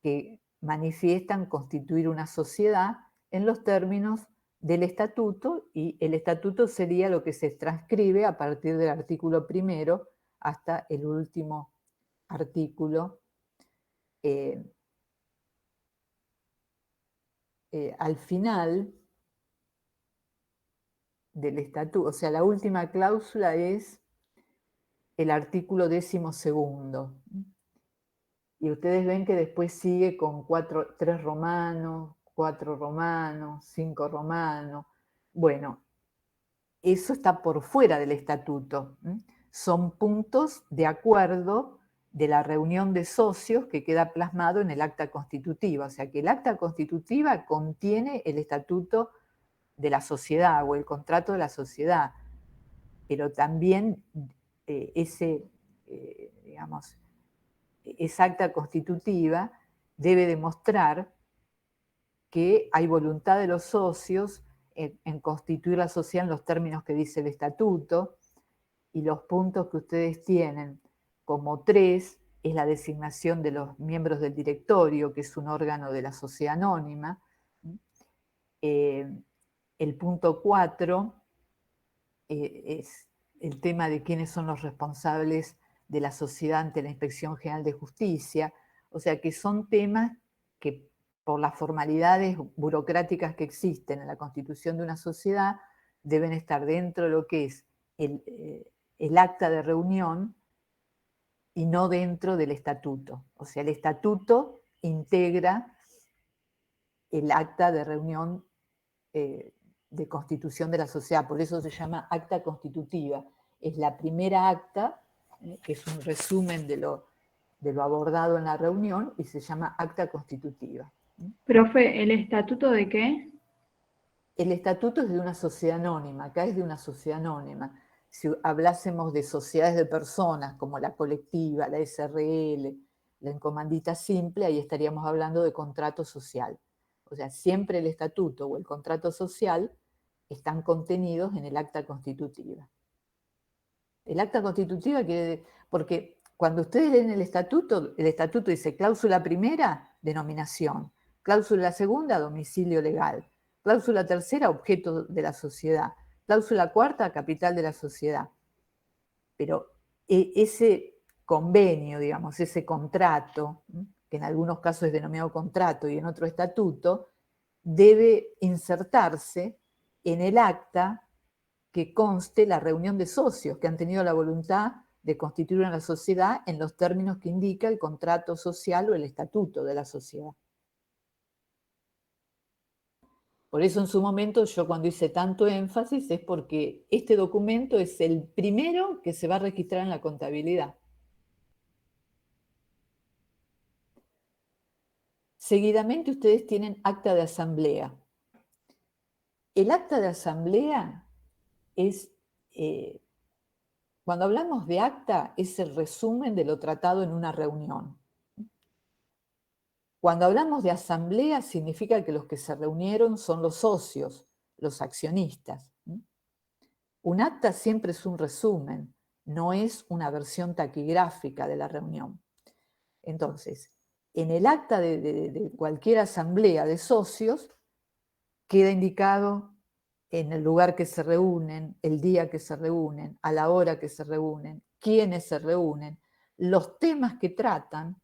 que manifiestan constituir una sociedad en los términos del estatuto, y el estatuto sería lo que se transcribe a partir del artículo 1 hasta el último artículo al final del estatuto. O sea, la última cláusula es el artículo 12º. Y ustedes ven que después sigue con 3 romanos, 4 romanos, 5 romanos. Bueno, eso está por fuera del estatuto. Son puntos de acuerdo de la reunión de socios que queda plasmado en el acta constitutiva. O sea que el acta constitutiva contiene el estatuto de la sociedad o el contrato de la sociedad, pero también esa acta constitutiva debe demostrar que hay voluntad de los socios en constituir la sociedad en los términos que dice el estatuto, y los puntos que ustedes tienen como 3 es la designación de los miembros del directorio, que es un órgano de la sociedad anónima. El punto 4 es el tema de quiénes son los responsables de la sociedad ante la Inspección General de Justicia. O sea que son temas que, por las formalidades burocráticas que existen en la constitución de una sociedad, deben estar dentro de lo que es el acta de reunión y no dentro del estatuto. O sea, el estatuto integra el acta de reunión de constitución de la sociedad, por eso se llama acta constitutiva. Es la primera acta, que es un resumen de lo abordado en la reunión, y se llama acta constitutiva. Profe, ¿el estatuto de qué? El estatuto es de una sociedad anónima, acá es de una sociedad anónima. Si hablásemos de sociedades de personas, como la colectiva, la SRL, la encomandita simple, ahí estaríamos hablando de contrato social. O sea, siempre el estatuto o el contrato social están contenidos en el acta constitutiva. El acta constitutiva quiere, porque cuando ustedes leen el estatuto dice cláusula primera, denominación, cláusula segunda, domicilio legal, cláusula tercera, objeto de la sociedad, cláusula cuarta, capital de la sociedad. Pero ese convenio, digamos, ese contrato, que en algunos casos es denominado contrato y en otro estatuto, debe insertarse en el acta que conste la reunión de socios que han tenido la voluntad de constituir una sociedad en los términos que indica el contrato social o el estatuto de la sociedad. Por eso en su momento yo cuando hice tanto énfasis es porque este documento es el primero que se va a registrar en la contabilidad. Seguidamente ustedes tienen acta de asamblea. El acta de asamblea es, cuando hablamos de acta, es el resumen de lo tratado en una reunión. Cuando hablamos de asamblea, significa que los que se reunieron son los socios, los accionistas. Un acta siempre es un resumen, no es una versión taquigráfica de la reunión. Entonces, en el acta de cualquier asamblea de socios, queda indicado en el lugar que se reúnen, el día que se reúnen, a la hora que se reúnen, quiénes se reúnen, los temas que tratan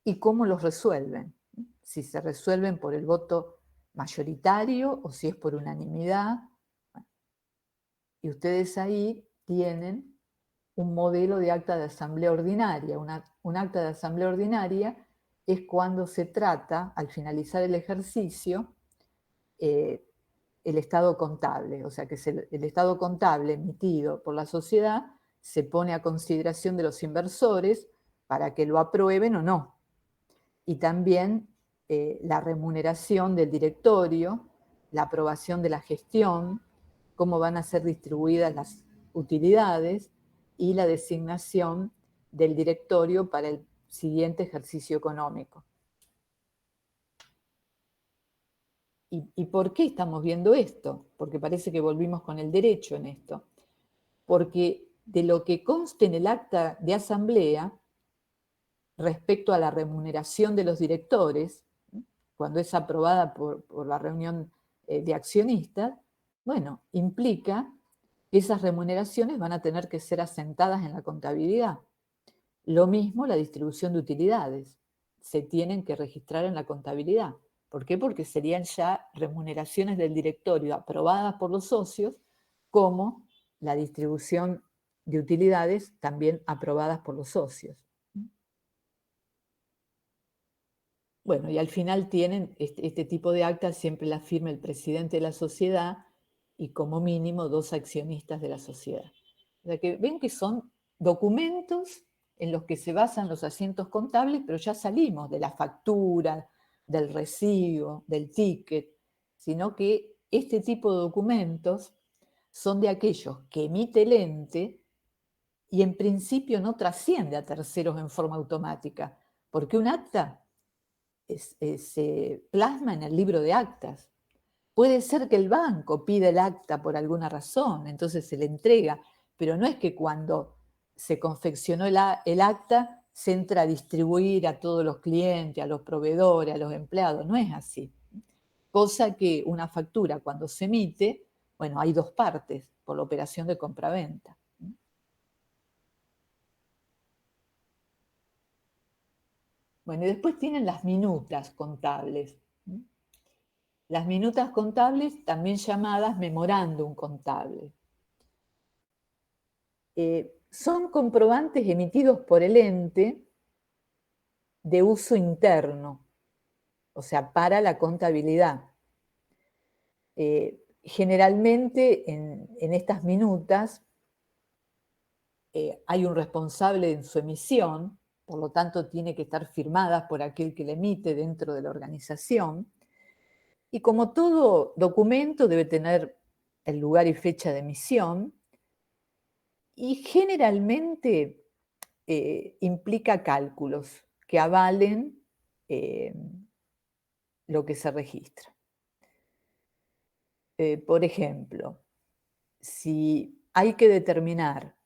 y cómo los resuelven. Si se resuelven por el voto mayoritario o si es por unanimidad. Y ustedes ahí tienen un modelo de acta de asamblea ordinaria. Un acta de asamblea ordinaria es cuando se trata, al finalizar el ejercicio, el estado contable. O sea que el estado contable emitido por la sociedad se pone a consideración de los inversores para que lo aprueben o no. Y también la remuneración del directorio, la aprobación de la gestión, cómo van a ser distribuidas las utilidades y la designación del directorio para el siguiente ejercicio económico. ¿Y por qué estamos viendo esto? Porque parece que volvimos con el derecho en esto. Porque de lo que conste en el acta de asamblea, respecto a la remuneración de los directores, cuando es aprobada por la reunión de accionistas, bueno, implica que esas remuneraciones van a tener que ser asentadas en la contabilidad. Lo mismo la distribución de utilidades, se tienen que registrar en la contabilidad. ¿Por qué? Porque serían ya remuneraciones del directorio aprobadas por los socios, como la distribución de utilidades también aprobadas por los socios. Bueno, y al final tienen este tipo de actas, siempre la firma el presidente de la sociedad y como mínimo 2 accionistas de la sociedad. O sea que ven que son documentos en los que se basan los asientos contables, pero ya salimos de la factura, del recibo, del ticket, sino que este tipo de documentos son de aquellos que emite el ente y en principio no trasciende a terceros en forma automática, porque un acta se plasma en el libro de actas. Puede ser que el banco pida el acta por alguna razón, entonces se le entrega, pero no es que cuando se confeccionó el acta se entra a distribuir a todos los clientes, a los proveedores, a los empleados, no es así. Cosa que una factura cuando se emite, bueno, hay 2 partes por la operación de compraventa. Bueno, y después tienen las minutas contables. Las minutas contables, también llamadas memorándum contable. Son comprobantes emitidos por el ente de uso interno, o sea, para la contabilidad. Generalmente en estas minutas hay un responsable en su emisión, por lo tanto tiene que estar firmadas por aquel que la emite dentro de la organización. Y como todo documento debe tener el lugar y fecha de emisión, y generalmente implica cálculos que avalen lo que se registra. Por ejemplo, si hay que determinar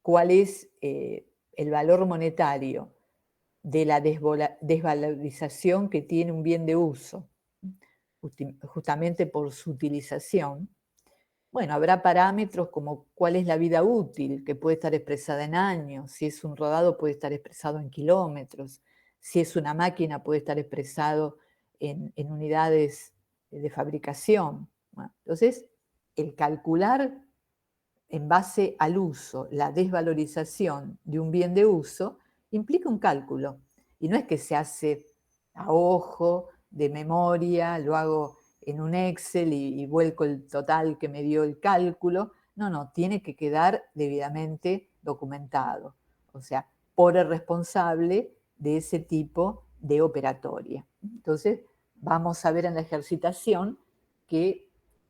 cuál es el valor monetario de la desvalorización que tiene un bien de uso, justamente por su utilización, Bueno, habrá parámetros como cuál es la vida útil, que puede estar expresada en años, si es un rodado puede estar expresado en kilómetros, si es una máquina puede estar expresado en unidades de fabricación. Bueno, entonces, el calcular en base al uso la desvalorización de un bien de uso implica un cálculo. Y no es que se hace a ojo, de memoria, lo hago en un Excel y vuelco el total que me dio el cálculo. No, tiene que quedar debidamente documentado. O sea, por el responsable de ese tipo de operatoria. Entonces, vamos a ver en la ejercitación que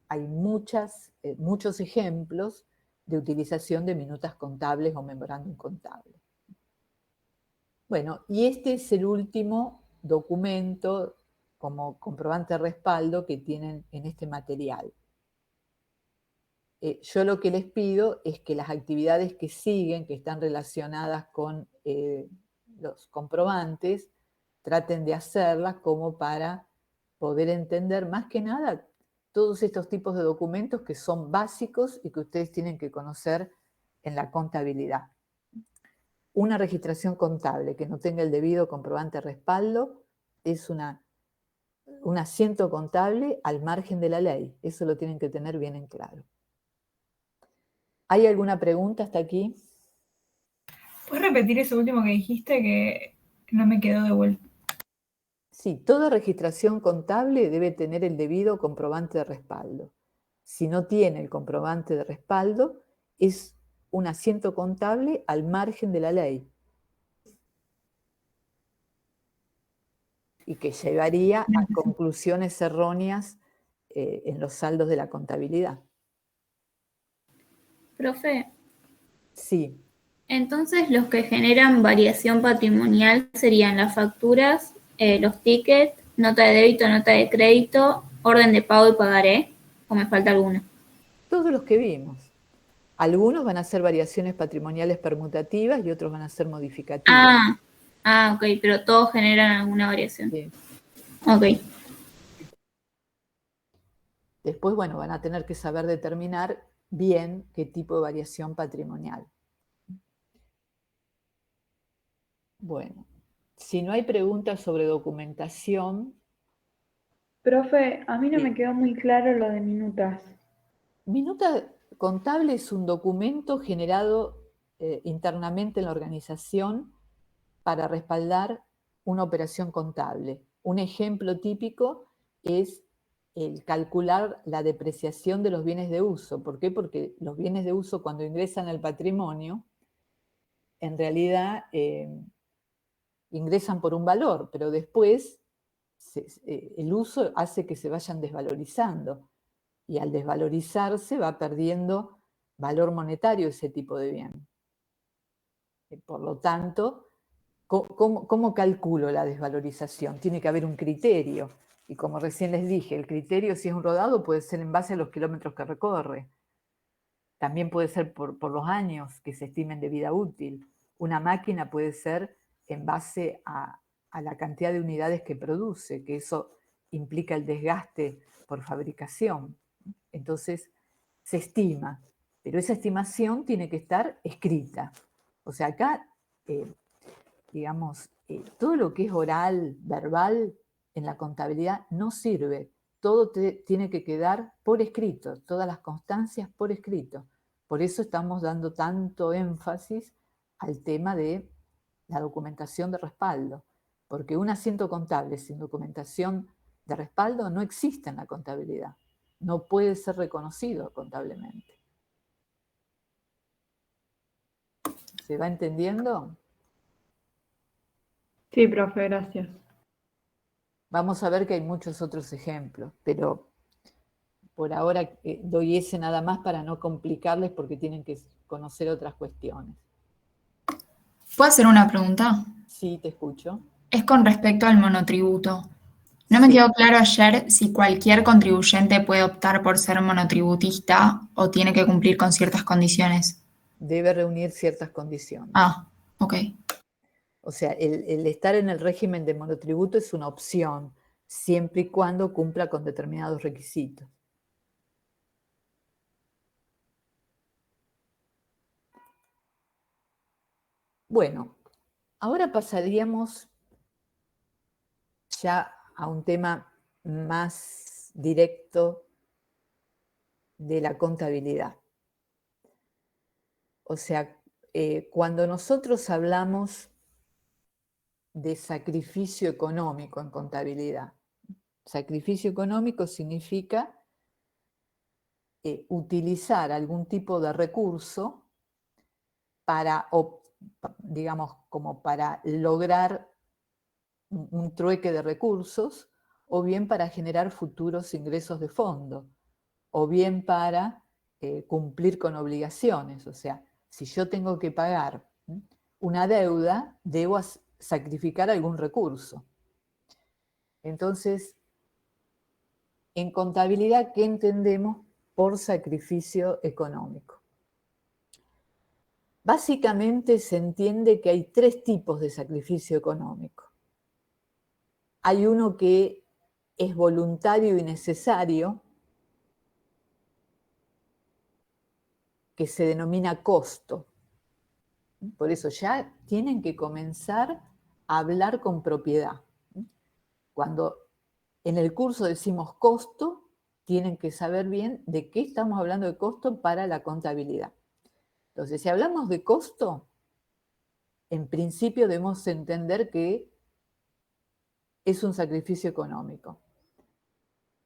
hay muchos ejemplos de utilización de minutas contables o memorándum contable. Bueno, y este es el último documento como comprobante de respaldo que tienen en este material. Yo lo que les pido es que las actividades que siguen, que están relacionadas con los comprobantes, traten de hacerlas como para poder entender más que nada todos estos tipos de documentos que son básicos y que ustedes tienen que conocer en la contabilidad. Una registración contable que no tenga el debido comprobante de respaldo es un asiento contable al margen de la ley. Eso lo tienen que tener bien en claro. ¿Hay alguna pregunta hasta aquí? ¿Puedes repetir eso último que dijiste que no me quedó de vuelta? Sí, toda registración contable debe tener el debido comprobante de respaldo. Si no tiene el comprobante de respaldo, es un asiento contable al margen de la ley. Y que llevaría a conclusiones erróneas en los saldos de la contabilidad. Profe, Sí. entonces los que generan variación patrimonial serían las facturas, los tickets, nota de débito, nota de crédito, orden de pago y pagaré, o me falta alguna. Todos los que vimos. Algunos van a ser variaciones patrimoniales permutativas y otros van a ser modificativas. Ok, pero todos generan alguna variación. Sí. Ok. Después, bueno, van a tener que saber determinar bien qué tipo de variación patrimonial. Bueno, si no hay preguntas sobre documentación. Profe, a mí no me quedó muy claro lo de minutas. Minuta contable es un documento generado internamente en la organización para respaldar una operación contable. Un ejemplo típico es el calcular la depreciación de los bienes de uso. ¿Por qué? Porque los bienes de uso cuando ingresan al patrimonio, en realidad ingresan por un valor, pero después el uso hace que se vayan desvalorizando. Y al desvalorizarse va perdiendo valor monetario ese tipo de bien. Por lo tanto, ¿cómo calculo la desvalorización? Tiene que haber un criterio. Y como recién les dije, el criterio, si es un rodado, puede ser en base a los kilómetros que recorre. También puede ser por los años que se estimen de vida útil. Una máquina puede ser en base a la cantidad de unidades que produce, que eso implica el desgaste por fabricación. Entonces, se estima, pero esa estimación tiene que estar escrita. O sea, acá, todo lo que es oral, verbal, en la contabilidad no sirve. Todo tiene que quedar por escrito, todas las constancias por escrito. Por eso estamos dando tanto énfasis al tema de la documentación de respaldo, porque un asiento contable sin documentación de respaldo no existe en la contabilidad. No puede ser reconocido contablemente. ¿Se va entendiendo? Sí, profe, gracias. Vamos a ver que hay muchos otros ejemplos, pero por ahora doy ese nada más para no complicarles porque tienen que conocer otras cuestiones. ¿Puedo hacer una pregunta? Sí, te escucho. Es con respecto al monotributo. No me quedó claro ayer si cualquier contribuyente puede optar por ser monotributista o tiene que cumplir con ciertas condiciones. Debe reunir ciertas condiciones. Ok. O sea, el estar en el régimen de monotributo es una opción, siempre y cuando cumpla con determinados requisitos. Bueno, ahora pasaríamos ya a un tema más directo de la contabilidad. O sea, cuando nosotros hablamos de sacrificio económico en contabilidad, sacrificio económico significa utilizar algún tipo de recurso para, digamos, como para lograr un trueque de recursos, o bien para generar futuros ingresos de fondo, o bien para cumplir con obligaciones. O sea, si yo tengo que pagar una deuda, debo sacrificar algún recurso. Entonces, en contabilidad, ¿qué entendemos por sacrificio económico? Básicamente se entiende que hay 3 tipos de sacrificio económico. Hay uno que es voluntario y necesario, que se denomina costo. Por eso ya tienen que comenzar a hablar con propiedad. Cuando en el curso decimos costo, tienen que saber bien de qué estamos hablando de costo para la contabilidad. Entonces, si hablamos de costo, en principio debemos entender que es un sacrificio económico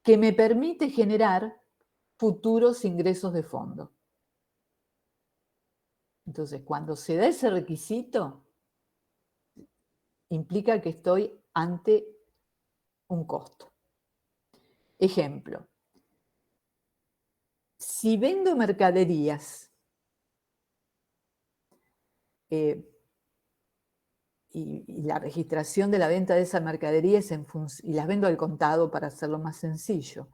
que me permite generar futuros ingresos de fondo. Entonces, cuando se da ese requisito, implica que estoy ante un costo. Ejemplo, si vendo mercaderías y la registración de la venta de esa mercadería es y las vendo al contado para hacerlo más sencillo,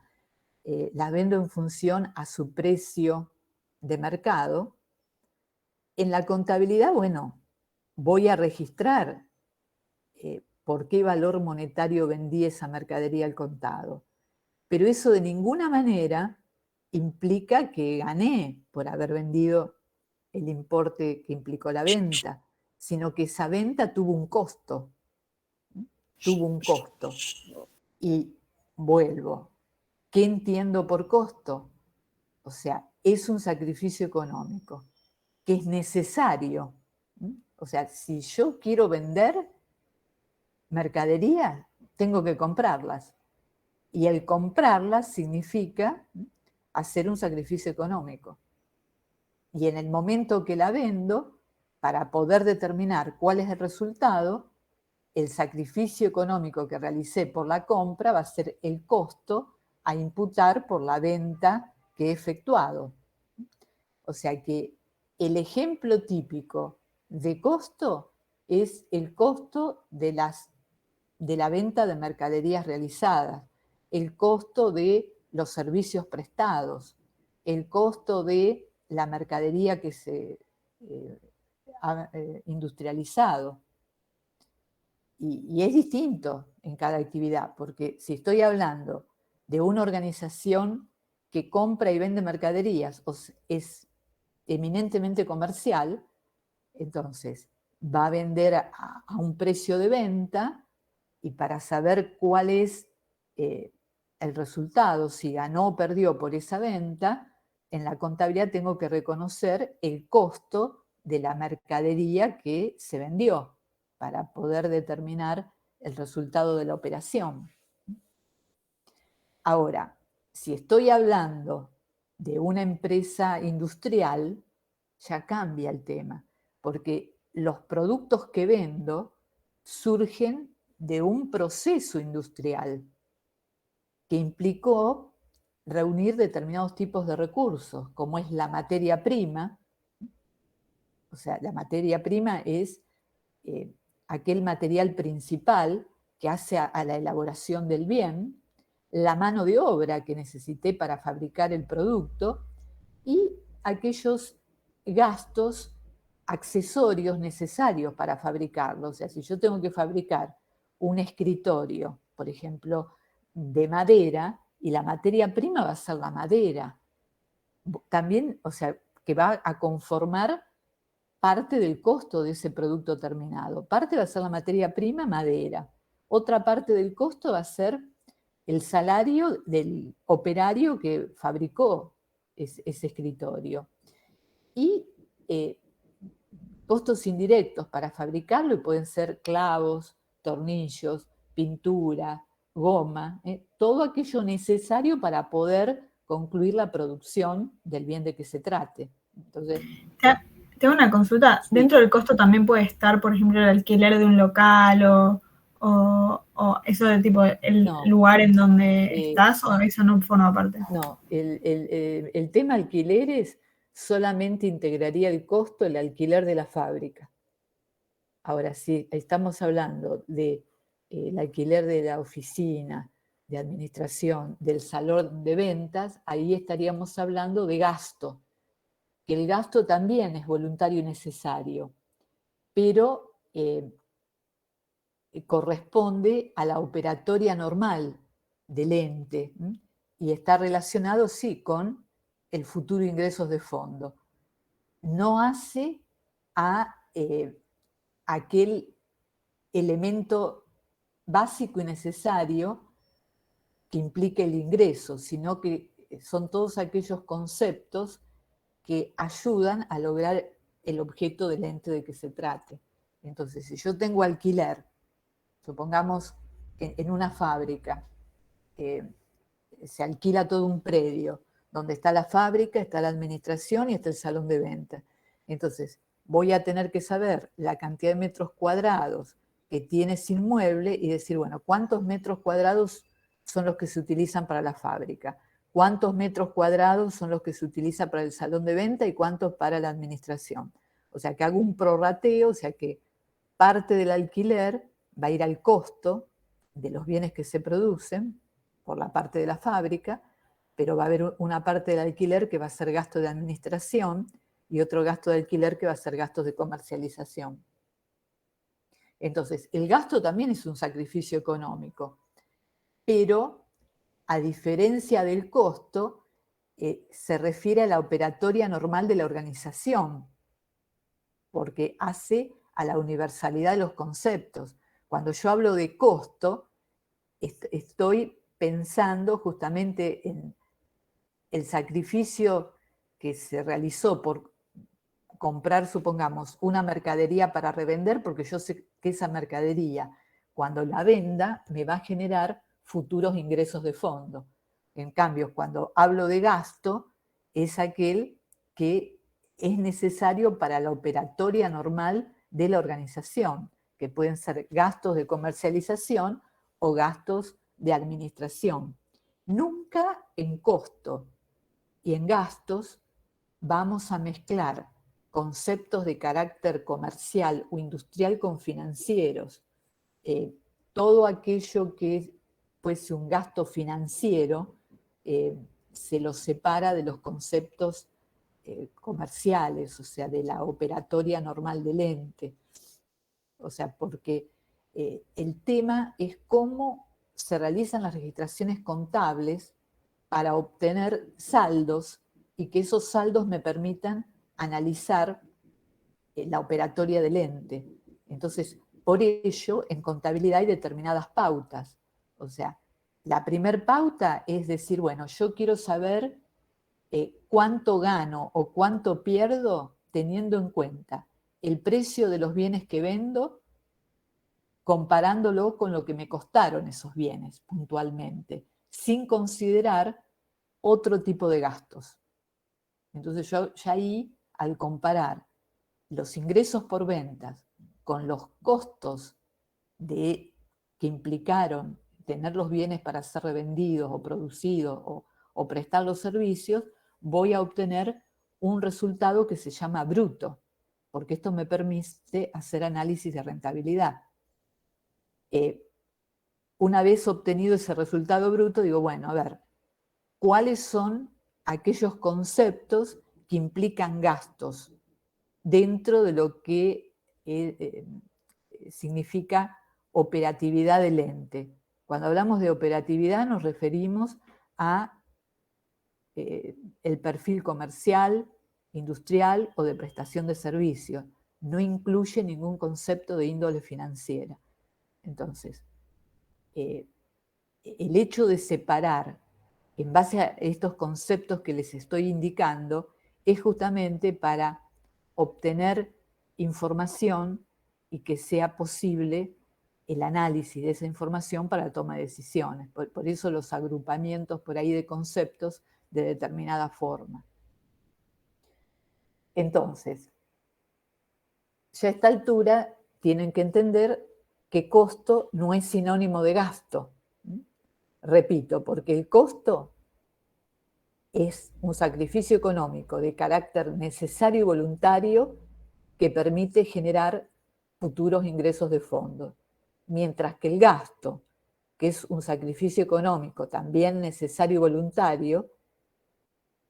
las vendo en función a su precio de mercado, en la contabilidad, bueno, voy a registrar por qué valor monetario vendí esa mercadería al contado. Pero eso de ninguna manera implica que gané por haber vendido el importe que implicó la venta, sino que esa venta tuvo un costo. Tuvo un costo. Y vuelvo. ¿Qué entiendo por costo? O sea, es un sacrificio económico que es necesario. O sea, si yo quiero vender mercadería, tengo que comprarlas. Y el comprarlas significa hacer un sacrificio económico. Y en el momento que la vendo, para poder determinar cuál es el resultado, el sacrificio económico que realicé por la compra va a ser el costo a imputar por la venta que he efectuado. O sea que el ejemplo típico de costo es el costo de la venta de mercaderías realizadas, el costo de los servicios prestados, el costo de la mercadería que se ha industrializado. Y es distinto en cada actividad, porque si estoy hablando de una organización que compra y vende mercaderías, es eminentemente comercial, entonces va a vender a un precio de venta, y para saber cuál es el resultado, si ganó o perdió por esa venta, en la contabilidad tengo que reconocer el costo de la mercadería que se vendió para poder determinar el resultado de la operación. Ahora, si estoy hablando de una empresa industrial, ya cambia el tema, porque los productos que vendo surgen de un proceso industrial que implicó reunir determinados tipos de recursos, como es la materia prima. O sea, la materia prima es aquel material principal que hace a la elaboración del bien, la mano de obra que necesité para fabricar el producto y aquellos gastos accesorios necesarios para fabricarlo. O sea, si yo tengo que fabricar un escritorio, por ejemplo, de madera, y la materia prima va a ser la madera. También, o sea, que va a conformar parte del costo de ese producto terminado. Parte va a ser la materia prima, madera. Otra parte del costo va a ser el salario del operario que fabricó ese escritorio. Y costos indirectos para fabricarlo, y pueden ser clavos, tornillos, pintura, goma, todo aquello necesario para poder concluir la producción del bien de que se trate. Entonces, tengo una consulta. Sí. ¿Dentro del costo también puede estar, por ejemplo, el alquiler de un local o eso de tipo el No. lugar en donde estás, o eso no forma parte? No, el tema alquileres solamente integraría el costo del alquiler de la fábrica. Ahora, si estamos hablando de el alquiler de la oficina, de administración, del salón de ventas, ahí estaríamos hablando de gasto, que el gasto también es voluntario y necesario, pero corresponde a la operatoria normal del ente, ¿m? Y está relacionado, sí, con el futuro ingresos de fondo. No hace a aquel elemento básico y necesario que implique el ingreso, sino que son todos aquellos conceptos que ayudan a lograr el objeto del ente de que se trate. Entonces, si yo tengo alquiler, supongamos en una fábrica, se alquila todo un predio, donde está la fábrica, está la administración y está el salón de venta. Entonces, voy a tener que saber la cantidad de metros cuadrados que tiene ese inmueble y decir, bueno, ¿cuántos metros cuadrados son los que se utilizan para la fábrica? ¿Cuántos metros cuadrados son los que se utilizan para el salón de venta y cuántos para la administración? O sea, que hago un prorrateo, o sea, que parte del alquiler va a ir al costo de los bienes que se producen por la parte de la fábrica, pero va a haber una parte del alquiler que va a ser gasto de administración y otro gasto de alquiler que va a ser gastos de comercialización. Entonces, el gasto también es un sacrificio económico, pero a diferencia del costo, se refiere a la operatoria normal de la organización, porque hace a la universalidad de los conceptos. Cuando yo hablo de costo, estoy pensando justamente en el sacrificio que se realizó por comprar, supongamos, una mercadería para revender, porque yo sé que esa mercadería, cuando la venda, me va a generar futuros ingresos de fondo. En cambio, cuando hablo de gasto, es aquel que es necesario para la operatoria normal de la organización, que pueden ser gastos de comercialización o gastos de administración. Nunca en costo y en gastos vamos a mezclar conceptos de carácter comercial o industrial con financieros. Todo aquello que fuese un gasto financiero se lo separa de los conceptos comerciales, o sea, de la operatoria normal del ente. O sea, porque el tema es cómo se realizan las registraciones contables para obtener saldos y que esos saldos me permitan analizar la operatoria del ente. Entonces, por ello, en contabilidad hay determinadas pautas. O sea, la primer pauta es decir, bueno, yo quiero saber cuánto gano o cuánto pierdo teniendo en cuenta el precio de los bienes que vendo, comparándolo con lo que me costaron esos bienes puntualmente, sin considerar otro tipo de gastos. Entonces yo ya ahí, al comparar los ingresos por ventas con los costos que implicaron tener los bienes para ser revendidos o producidos o prestar los servicios, voy a obtener un resultado que se llama bruto, porque esto me permite hacer análisis de rentabilidad. Una vez obtenido ese resultado bruto, digo, bueno, a ver, ¿cuáles son aquellos conceptos que implican gastos dentro de lo que significa operatividad del ente? Cuando hablamos de operatividad nos referimos a el perfil comercial, industrial o de prestación de servicios. No incluye ningún concepto de índole financiera. Entonces, el hecho de separar en base a estos conceptos que les estoy indicando es justamente para obtener información y que sea posible el análisis de esa información para la toma de decisiones. Por eso los agrupamientos por ahí de conceptos de determinada forma. Entonces, ya a esta altura tienen que entender que costo no es sinónimo de gasto. Repito, porque el costo es un sacrificio económico de carácter necesario y voluntario que permite generar futuros ingresos de fondo, mientras que el gasto, que es un sacrificio económico también necesario y voluntario,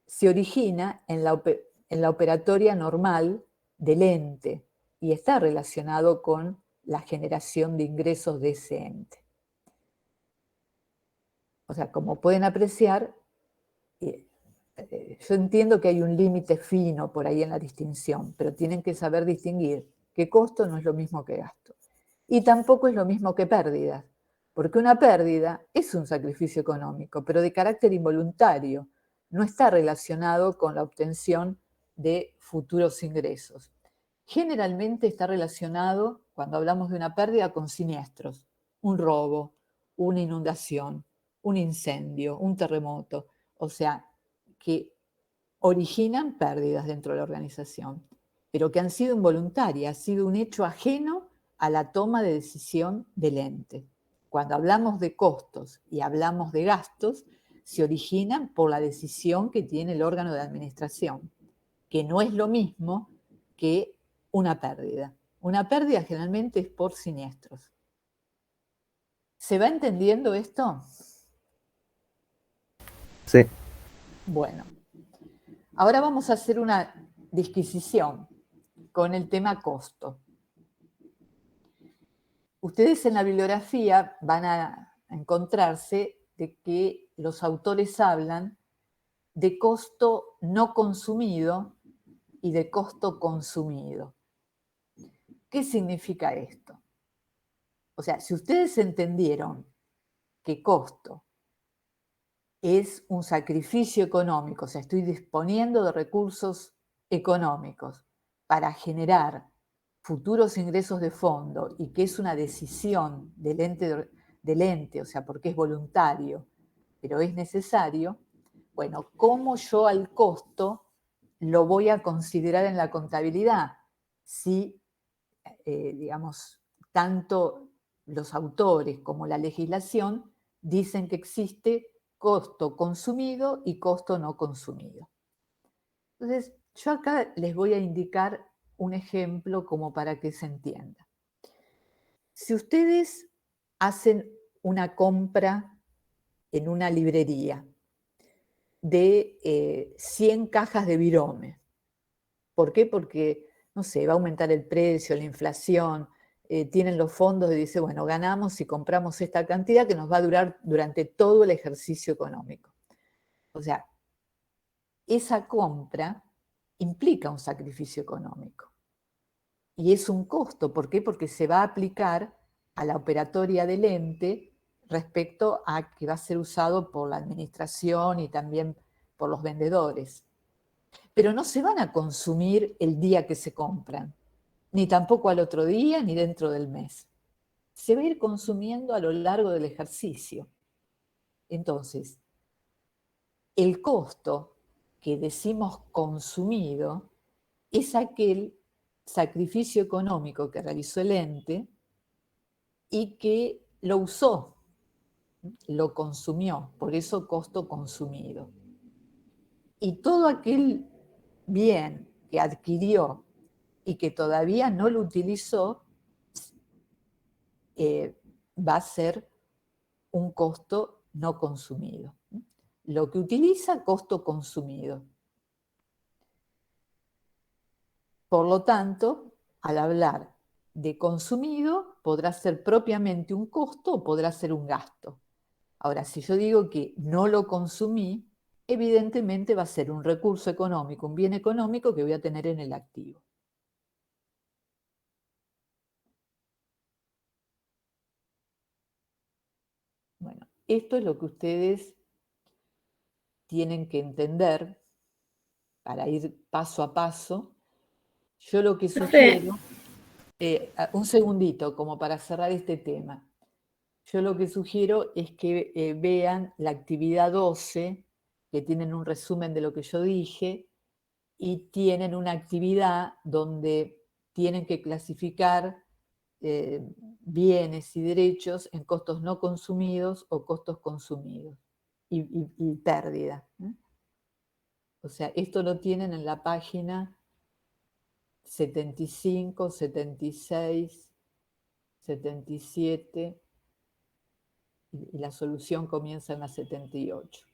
se origina en la operatoria normal del ente y está relacionado con la generación de ingresos de ese ente. O sea, como pueden apreciar, yo entiendo que hay un límite fino por ahí en la distinción, pero tienen que saber distinguir que costo no es lo mismo que gasto. Y tampoco es lo mismo que pérdida, porque una pérdida es un sacrificio económico, pero de carácter involuntario, no está relacionado con la obtención de futuros ingresos. Generalmente está relacionado, cuando hablamos de una pérdida, con siniestros, un robo, una inundación, un incendio, un terremoto, o sea, que originan pérdidas dentro de la organización, pero que han sido involuntarias, ha sido un hecho ajeno a la toma de decisión del ente. Cuando hablamos de costos y hablamos de gastos, se originan por la decisión que tiene el órgano de administración, que no es lo mismo que una pérdida. Una pérdida generalmente es por siniestros. ¿Se va entendiendo esto? Sí. Bueno, ahora vamos a hacer una disquisición con el tema costo. Ustedes en la bibliografía van a encontrarse de que los autores hablan de costo no consumido y de costo consumido. ¿Qué significa esto? O sea, si ustedes entendieron que costo es un sacrificio económico, o sea, estoy disponiendo de recursos económicos para generar futuros ingresos de fondo y que es una decisión del ente, o sea, porque es voluntario, pero es necesario, bueno, ¿cómo yo al costo lo voy a considerar en la contabilidad? Si, digamos, tanto los autores como la legislación dicen que existe costo consumido y costo no consumido. Entonces, yo acá les voy a indicar un ejemplo como para que se entienda. Si ustedes hacen una compra en una librería de 100 cajas de virome, ¿por qué? Porque, no sé, va a aumentar el precio, la inflación, tienen los fondos y dice, bueno, ganamos si compramos esta cantidad que nos va a durar durante todo el ejercicio económico. O sea, esa compra implica un sacrificio económico. Y es un costo. ¿Por qué? Porque se va a aplicar a la operatoria del ente respecto a que va a ser usado por la administración y también por los vendedores. Pero no se van a consumir el día que se compran, ni tampoco al otro día, ni dentro del mes. Se va a ir consumiendo a lo largo del ejercicio. Entonces, el costo que decimos consumido es aquel sacrificio económico que realizó el ente y que lo usó, lo consumió, por eso costo consumido. Y todo aquel bien que adquirió y que todavía no lo utilizó, va a ser un costo no consumido. Lo que utiliza, costo consumido. Por lo tanto, al hablar de consumido, podrá ser propiamente un costo o podrá ser un gasto. Ahora, si yo digo que no lo consumí, evidentemente va a ser un recurso económico, un bien económico que voy a tener en el activo. Bueno, esto es lo que ustedes tienen que entender para ir paso a paso. Yo lo que sugiero, un segundito como para cerrar este tema. Yo lo que sugiero es que vean la actividad 12, que tienen un resumen de lo que yo dije, y tienen una actividad donde tienen que clasificar bienes y derechos en costos no consumidos o costos consumidos y pérdida. O sea, esto lo tienen en la página 75, 76, 77 y la solución comienza en la 78.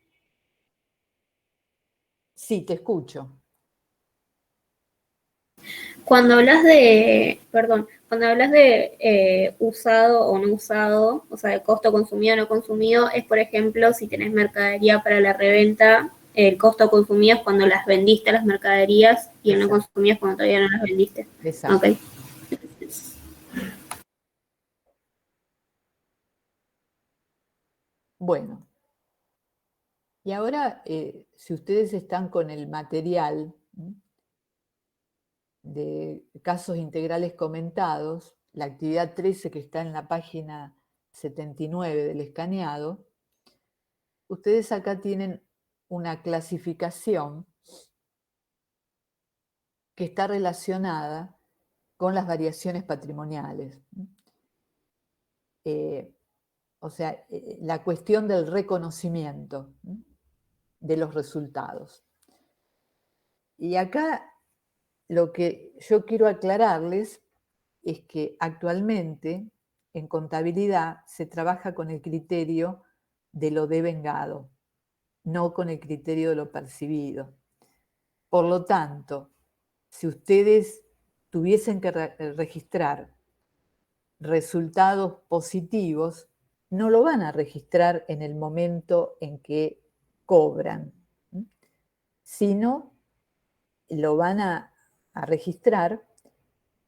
Sí, te escucho. Cuando hablas de usado o no usado, o sea, de costo consumido o no consumido, es por ejemplo si tenés mercadería para la reventa, el costo consumido es cuando las vendiste las mercaderías y el no consumido es cuando todavía no las vendiste. Exacto. Okay. Bueno, y ahora si ustedes están con el material de casos integrales comentados, la actividad 13 que está en la página 79 del escaneado, ustedes acá tienen una clasificación que está relacionada con las variaciones patrimoniales. O sea, la cuestión del reconocimiento de los resultados. Y acá lo que yo quiero aclararles es que actualmente en contabilidad se trabaja con el criterio de lo devengado, no con el criterio de lo percibido. Por lo tanto, si ustedes tuviesen que registrar resultados positivos, no lo van a registrar en el momento en que cobran, sino lo van a registrar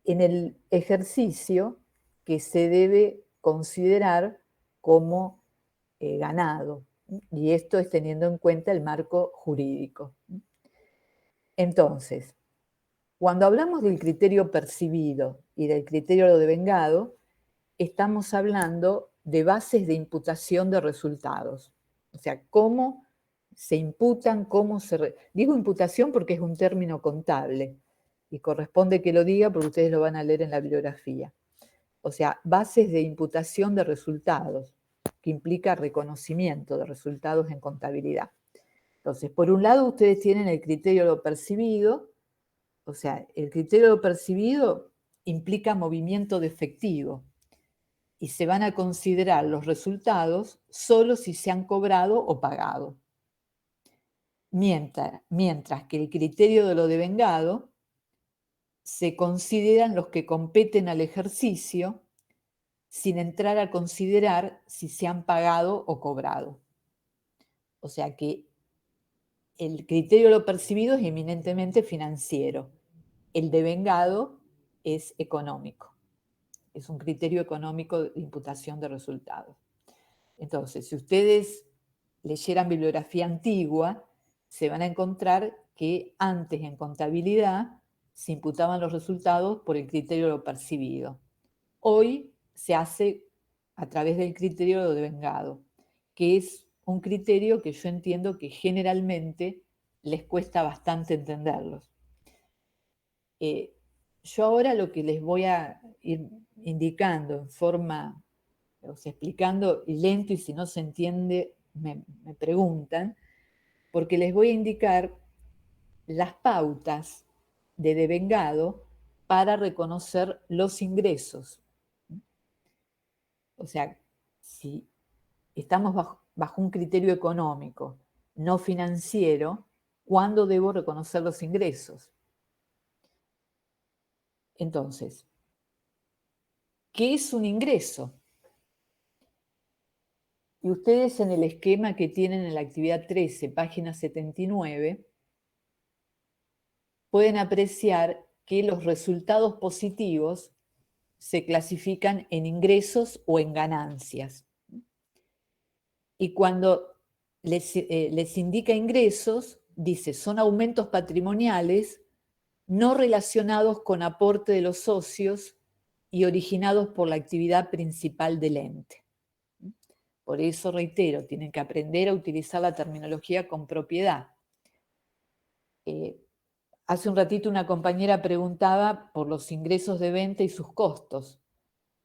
en el ejercicio que se debe considerar como ganado. Y esto es teniendo en cuenta el marco jurídico. Entonces, cuando hablamos del criterio percibido y del criterio devengado, estamos hablando de bases de imputación de resultados. O sea, cómo se imputan, digo imputación porque es un término contable y corresponde que lo diga porque ustedes lo van a leer en la bibliografía. O sea, bases de imputación de resultados, que implica reconocimiento de resultados en contabilidad. Entonces, por un lado, ustedes tienen el criterio de lo percibido. O sea, el criterio de lo percibido implica movimiento de efectivo y se van a considerar los resultados solo si se han cobrado o pagado. Mientras que el criterio de lo devengado se consideran los que competen al ejercicio sin entrar a considerar si se han pagado o cobrado. O sea que el criterio de lo percibido es eminentemente financiero. El devengado es económico. Es un criterio económico de imputación de resultados. Entonces, si ustedes leyeran bibliografía antigua, se van a encontrar que antes en contabilidad se imputaban los resultados por el criterio de lo percibido. Hoy se hace a través del criterio de lo devengado, que es un criterio que yo entiendo que generalmente les cuesta bastante entenderlos. Yo ahora lo que les voy a ir indicando en forma, o sea, explicando lento y si no se entiende me preguntan, porque les voy a indicar las pautas de devengado para reconocer los ingresos. O sea, si estamos bajo un criterio económico, no financiero, ¿cuándo debo reconocer los ingresos? Entonces, ¿qué es un ingreso? Y ustedes en el esquema que tienen en la actividad 13, página 79, pueden apreciar que los resultados positivos se clasifican en ingresos o en ganancias. Y cuando les indica ingresos, dice, son aumentos patrimoniales no relacionados con aporte de los socios y originados por la actividad principal del ente. Por eso, reitero, tienen que aprender a utilizar la terminología con propiedad. Hace un ratito una compañera preguntaba por los ingresos de venta y sus costos.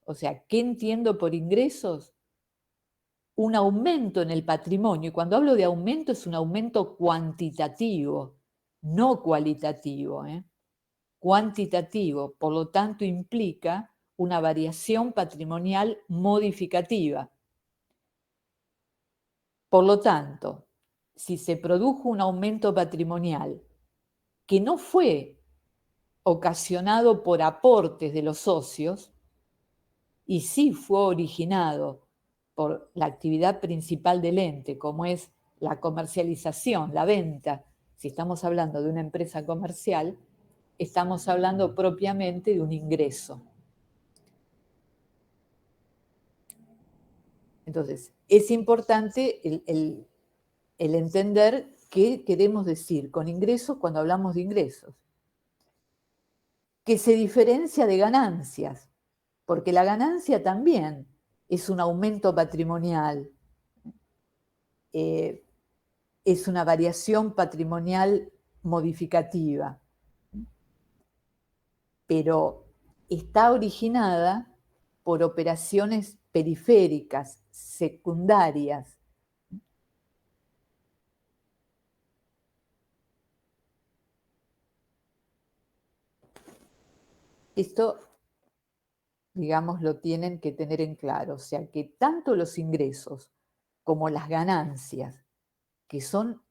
O sea, ¿qué entiendo por ingresos? Un aumento en el patrimonio. Y cuando hablo de aumento es un aumento cuantitativo, no cualitativo. Cuantitativo, por lo tanto implica una variación patrimonial modificativa. Por lo tanto, si se produjo un aumento patrimonial que no fue ocasionado por aportes de los socios, y sí fue originado por la actividad principal del ente, como es la comercialización, la venta, si estamos hablando de una empresa comercial, estamos hablando propiamente de un ingreso. Entonces, es importante el entender qué queremos decir con ingresos cuando hablamos de ingresos. Que se diferencia de ganancias, porque la ganancia también es un aumento patrimonial, es una variación patrimonial modificativa, pero está originada por operaciones periféricas, secundarias. Esto, digamos, lo tienen que tener en claro, o sea que tanto los ingresos como las ganancias, que son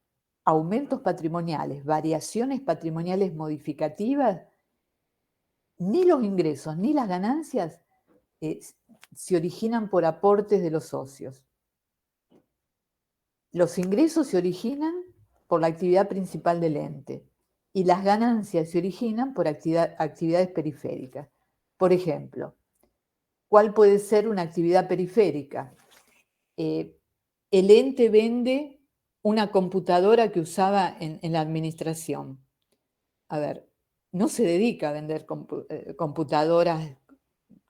aumentos patrimoniales, variaciones patrimoniales modificativas, ni los ingresos ni las ganancias se originan por aportes de los socios. Los ingresos se originan por la actividad principal del ente y las ganancias se originan por actividades periféricas. Por ejemplo, ¿cuál puede ser una actividad periférica? El ente vende una computadora que usaba en la administración. A ver, no se dedica a vender computadoras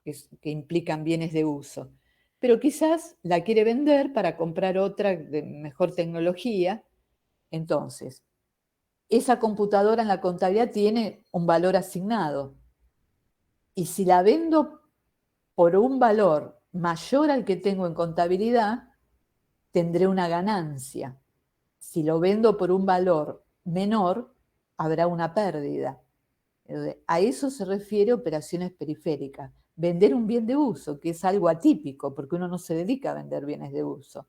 que implican bienes de uso, pero quizás la quiere vender para comprar otra de mejor tecnología. Entonces, esa computadora en la contabilidad tiene un valor asignado. Y si la vendo por un valor mayor al que tengo en contabilidad, tendré una ganancia. Si lo vendo por un valor menor, habrá una pérdida. A eso se refiere operaciones periféricas. Vender un bien de uso, que es algo atípico, porque uno no se dedica a vender bienes de uso.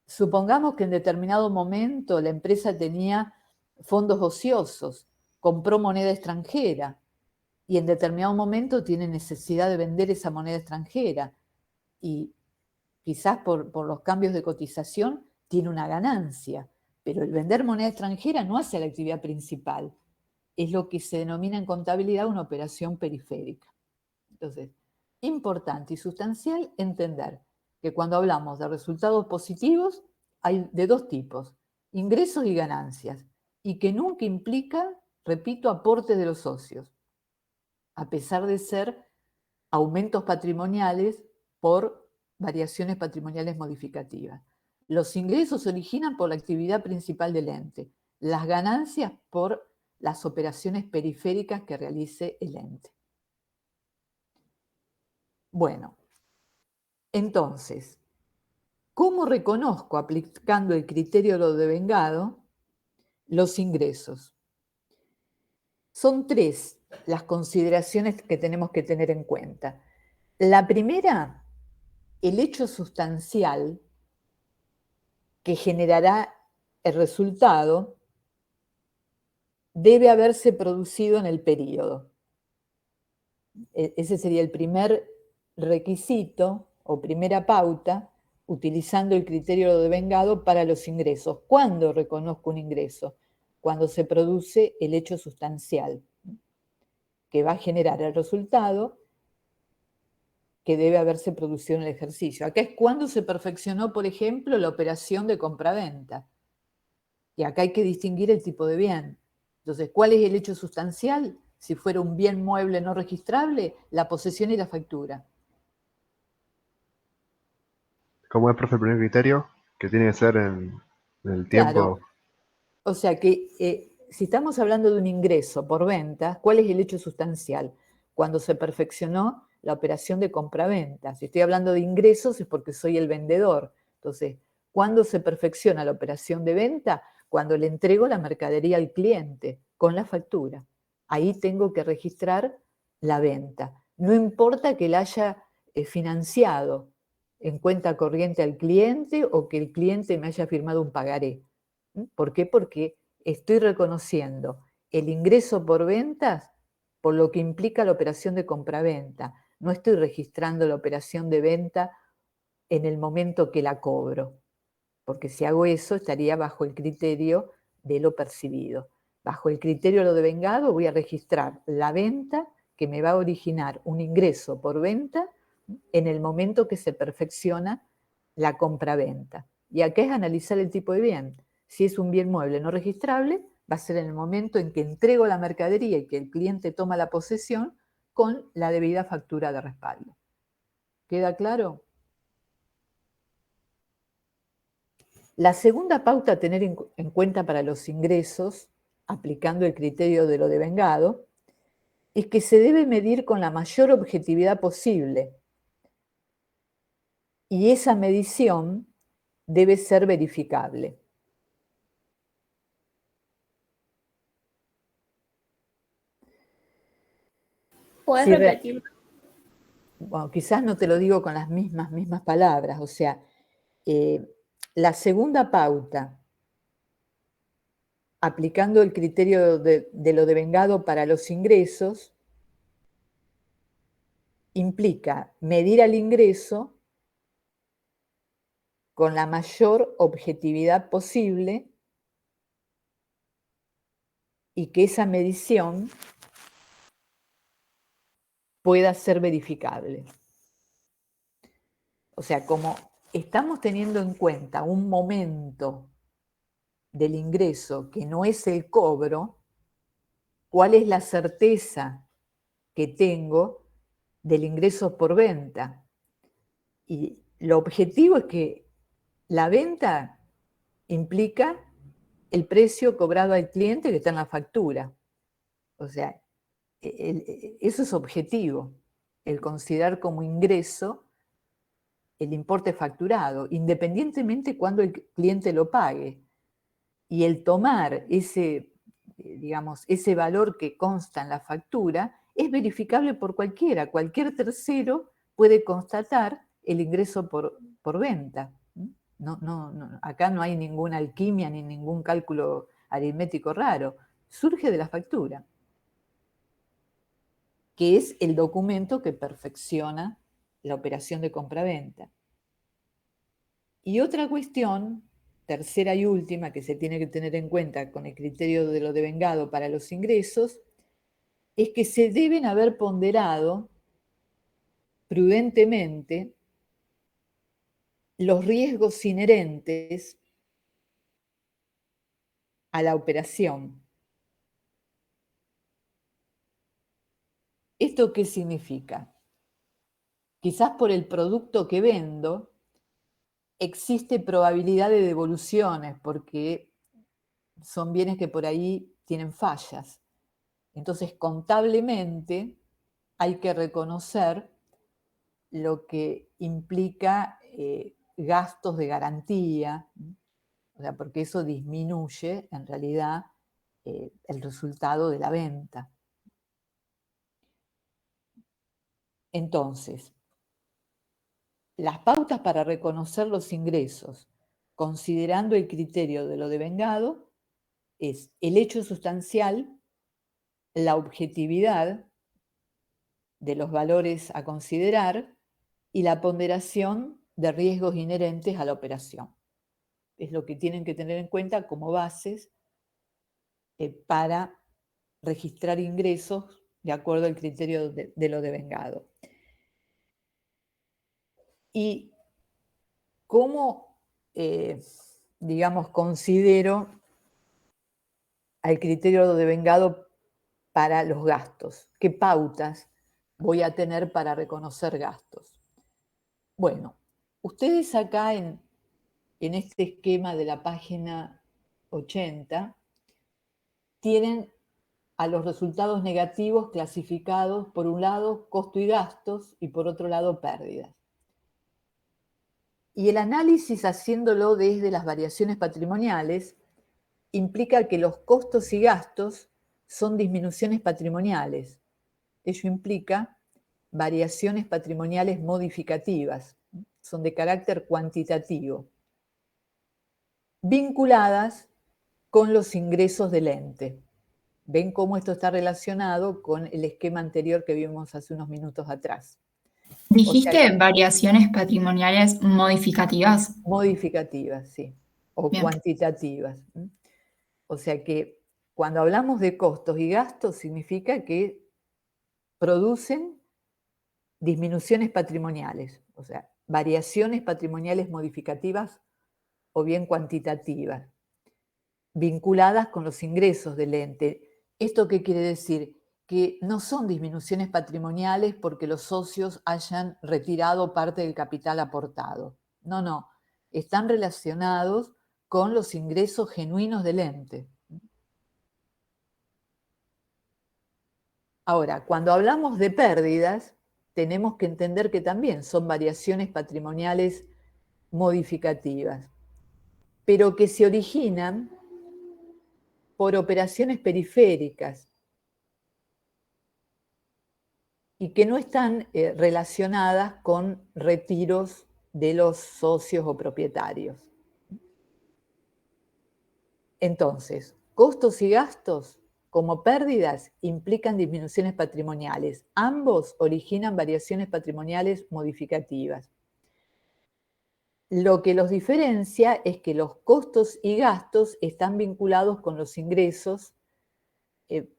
Supongamos que en determinado momento la empresa tenía fondos ociosos, compró moneda extranjera y en determinado momento tiene necesidad de vender esa moneda extranjera y quizás por los cambios de cotización tiene una ganancia, pero el vender moneda extranjera no hace la actividad principal. Es lo que se denomina en contabilidad una operación periférica. Entonces, importante y sustancial entender que cuando hablamos de resultados positivos hay de dos tipos, ingresos y ganancias, y que nunca implica, repito, aporte de los socios, a pesar de ser aumentos patrimoniales por variaciones patrimoniales modificativas. Los ingresos se originan por la actividad principal del ente, las ganancias por las operaciones periféricas que realice el ente. Bueno, entonces, ¿cómo reconozco, aplicando el criterio de lo devengado, los ingresos? Son tres las consideraciones que tenemos que tener en cuenta. La primera, el hecho sustancial que generará el resultado debe haberse producido en el periodo. Ese sería el primer requisito o primera pauta utilizando el criterio de devengado para los ingresos. ¿Cuándo reconozco un ingreso? Cuando se produce el hecho sustancial, que va a generar el resultado que debe haberse producido en el ejercicio. Acá es cuando se perfeccionó, por ejemplo, la operación de compraventa. Y acá hay que distinguir el tipo de bien. Entonces, ¿cuál es el hecho sustancial? Si fuera un bien mueble no registrable, la posesión y la factura. ¿Cómo es, profe, el primer criterio? Que tiene que ser en el tiempo. Claro. O sea que si estamos hablando de un ingreso por venta, ¿cuál es el hecho sustancial? Cuando se perfeccionó la operación de compraventa. Si estoy hablando de ingresos es porque soy el vendedor. Entonces, ¿cuándo se perfecciona la operación de venta? Cuando le entrego la mercadería al cliente con la factura. Ahí tengo que registrar la venta. No importa que la haya financiado en cuenta corriente al cliente o que el cliente me haya firmado un pagaré. ¿Por qué? Porque estoy reconociendo el ingreso por ventas por lo que implica la operación de compraventa. No estoy registrando la operación de venta en el momento que la cobro, porque si hago eso estaría bajo el criterio de lo percibido. Bajo el criterio de lo devengado voy a registrar la venta que me va a originar un ingreso por venta en el momento que se perfecciona la compraventa. Y acá es analizar el tipo de bien. Si es un bien mueble no registrable, va a ser en el momento en que entrego la mercadería y que el cliente toma la posesión con la debida factura de respaldo. ¿Queda claro? La segunda pauta a tener en cuenta para los ingresos, aplicando el criterio de lo devengado, es que se debe medir con la mayor objetividad posible. Y esa medición debe ser verificable. ¿Puedes Si repetir? Bueno, quizás no te lo digo con las mismas palabras, o sea, la segunda pauta, aplicando el criterio de lo devengado para los ingresos, implica medir al ingreso con la mayor objetividad posible y que esa medición pueda ser verificable. O sea, como estamos teniendo en cuenta un momento del ingreso que no es el cobro, ¿cuál es la certeza que tengo del ingreso por venta? Y lo objetivo es que la venta implica el precio cobrado al cliente que está en la factura. O sea, eso es objetivo, el considerar como ingreso el importe facturado, independientemente cuando el cliente lo pague. Y el tomar ese, digamos, ese valor que consta en la factura es verificable por cualquiera. Cualquier tercero puede constatar el ingreso por venta. Acá no hay ninguna alquimia ni ningún cálculo aritmético raro. Surge de la factura, que es el documento que perfecciona la operación de compra-venta. Y otra cuestión, tercera y última, que se tiene que tener en cuenta con el criterio de lo devengado para los ingresos, es que se deben haber ponderado prudentemente los riesgos inherentes a la operación. ¿Esto qué significa? Quizás por el producto que vendo existe probabilidad de devoluciones porque son bienes que por ahí tienen fallas. Entonces, contablemente hay que reconocer lo que implica gastos de garantía, o sea, porque eso disminuye en realidad el resultado de la venta. Entonces, las pautas para reconocer los ingresos, considerando el criterio de lo devengado, es el hecho sustancial, la objetividad de los valores a considerar y la ponderación de riesgos inherentes a la operación. Es lo que tienen que tener en cuenta como bases para registrar ingresos de acuerdo al criterio de lo devengado. Y cómo, digamos, considero al criterio devengado para los gastos. ¿Qué pautas voy a tener para reconocer gastos? Bueno, ustedes acá en este esquema de la página 80 tienen a los resultados negativos clasificados, por un lado, costo y gastos, y por otro lado, pérdidas. Y el análisis, haciéndolo desde las variaciones patrimoniales, implica que los costos y gastos son disminuciones patrimoniales. Ello implica variaciones patrimoniales modificativas, son de carácter cuantitativo, vinculadas con los ingresos del ente. ¿Ven cómo esto está relacionado con el esquema anterior que vimos hace unos minutos atrás? ¿Dijiste variaciones patrimoniales modificativas? Modificativas, sí, o Bien. cuantitativas. O sea que cuando hablamos de costos y gastos significa que producen disminuciones patrimoniales, o sea, variaciones patrimoniales modificativas o bien cuantitativas, vinculadas con los ingresos del ente. ¿Esto qué quiere decir? Que no son disminuciones patrimoniales porque los socios hayan retirado parte del capital aportado. No, no. Están relacionados con los ingresos genuinos del ente. Ahora, cuando hablamos de pérdidas, tenemos que entender que también son variaciones patrimoniales modificativas, pero que se originan por operaciones periféricas y que no están relacionadas con retiros de los socios o propietarios. Entonces, costos y gastos como pérdidas implican disminuciones patrimoniales. Ambos originan variaciones patrimoniales modificativas. Lo que los diferencia es que los costos y gastos están vinculados con los ingresos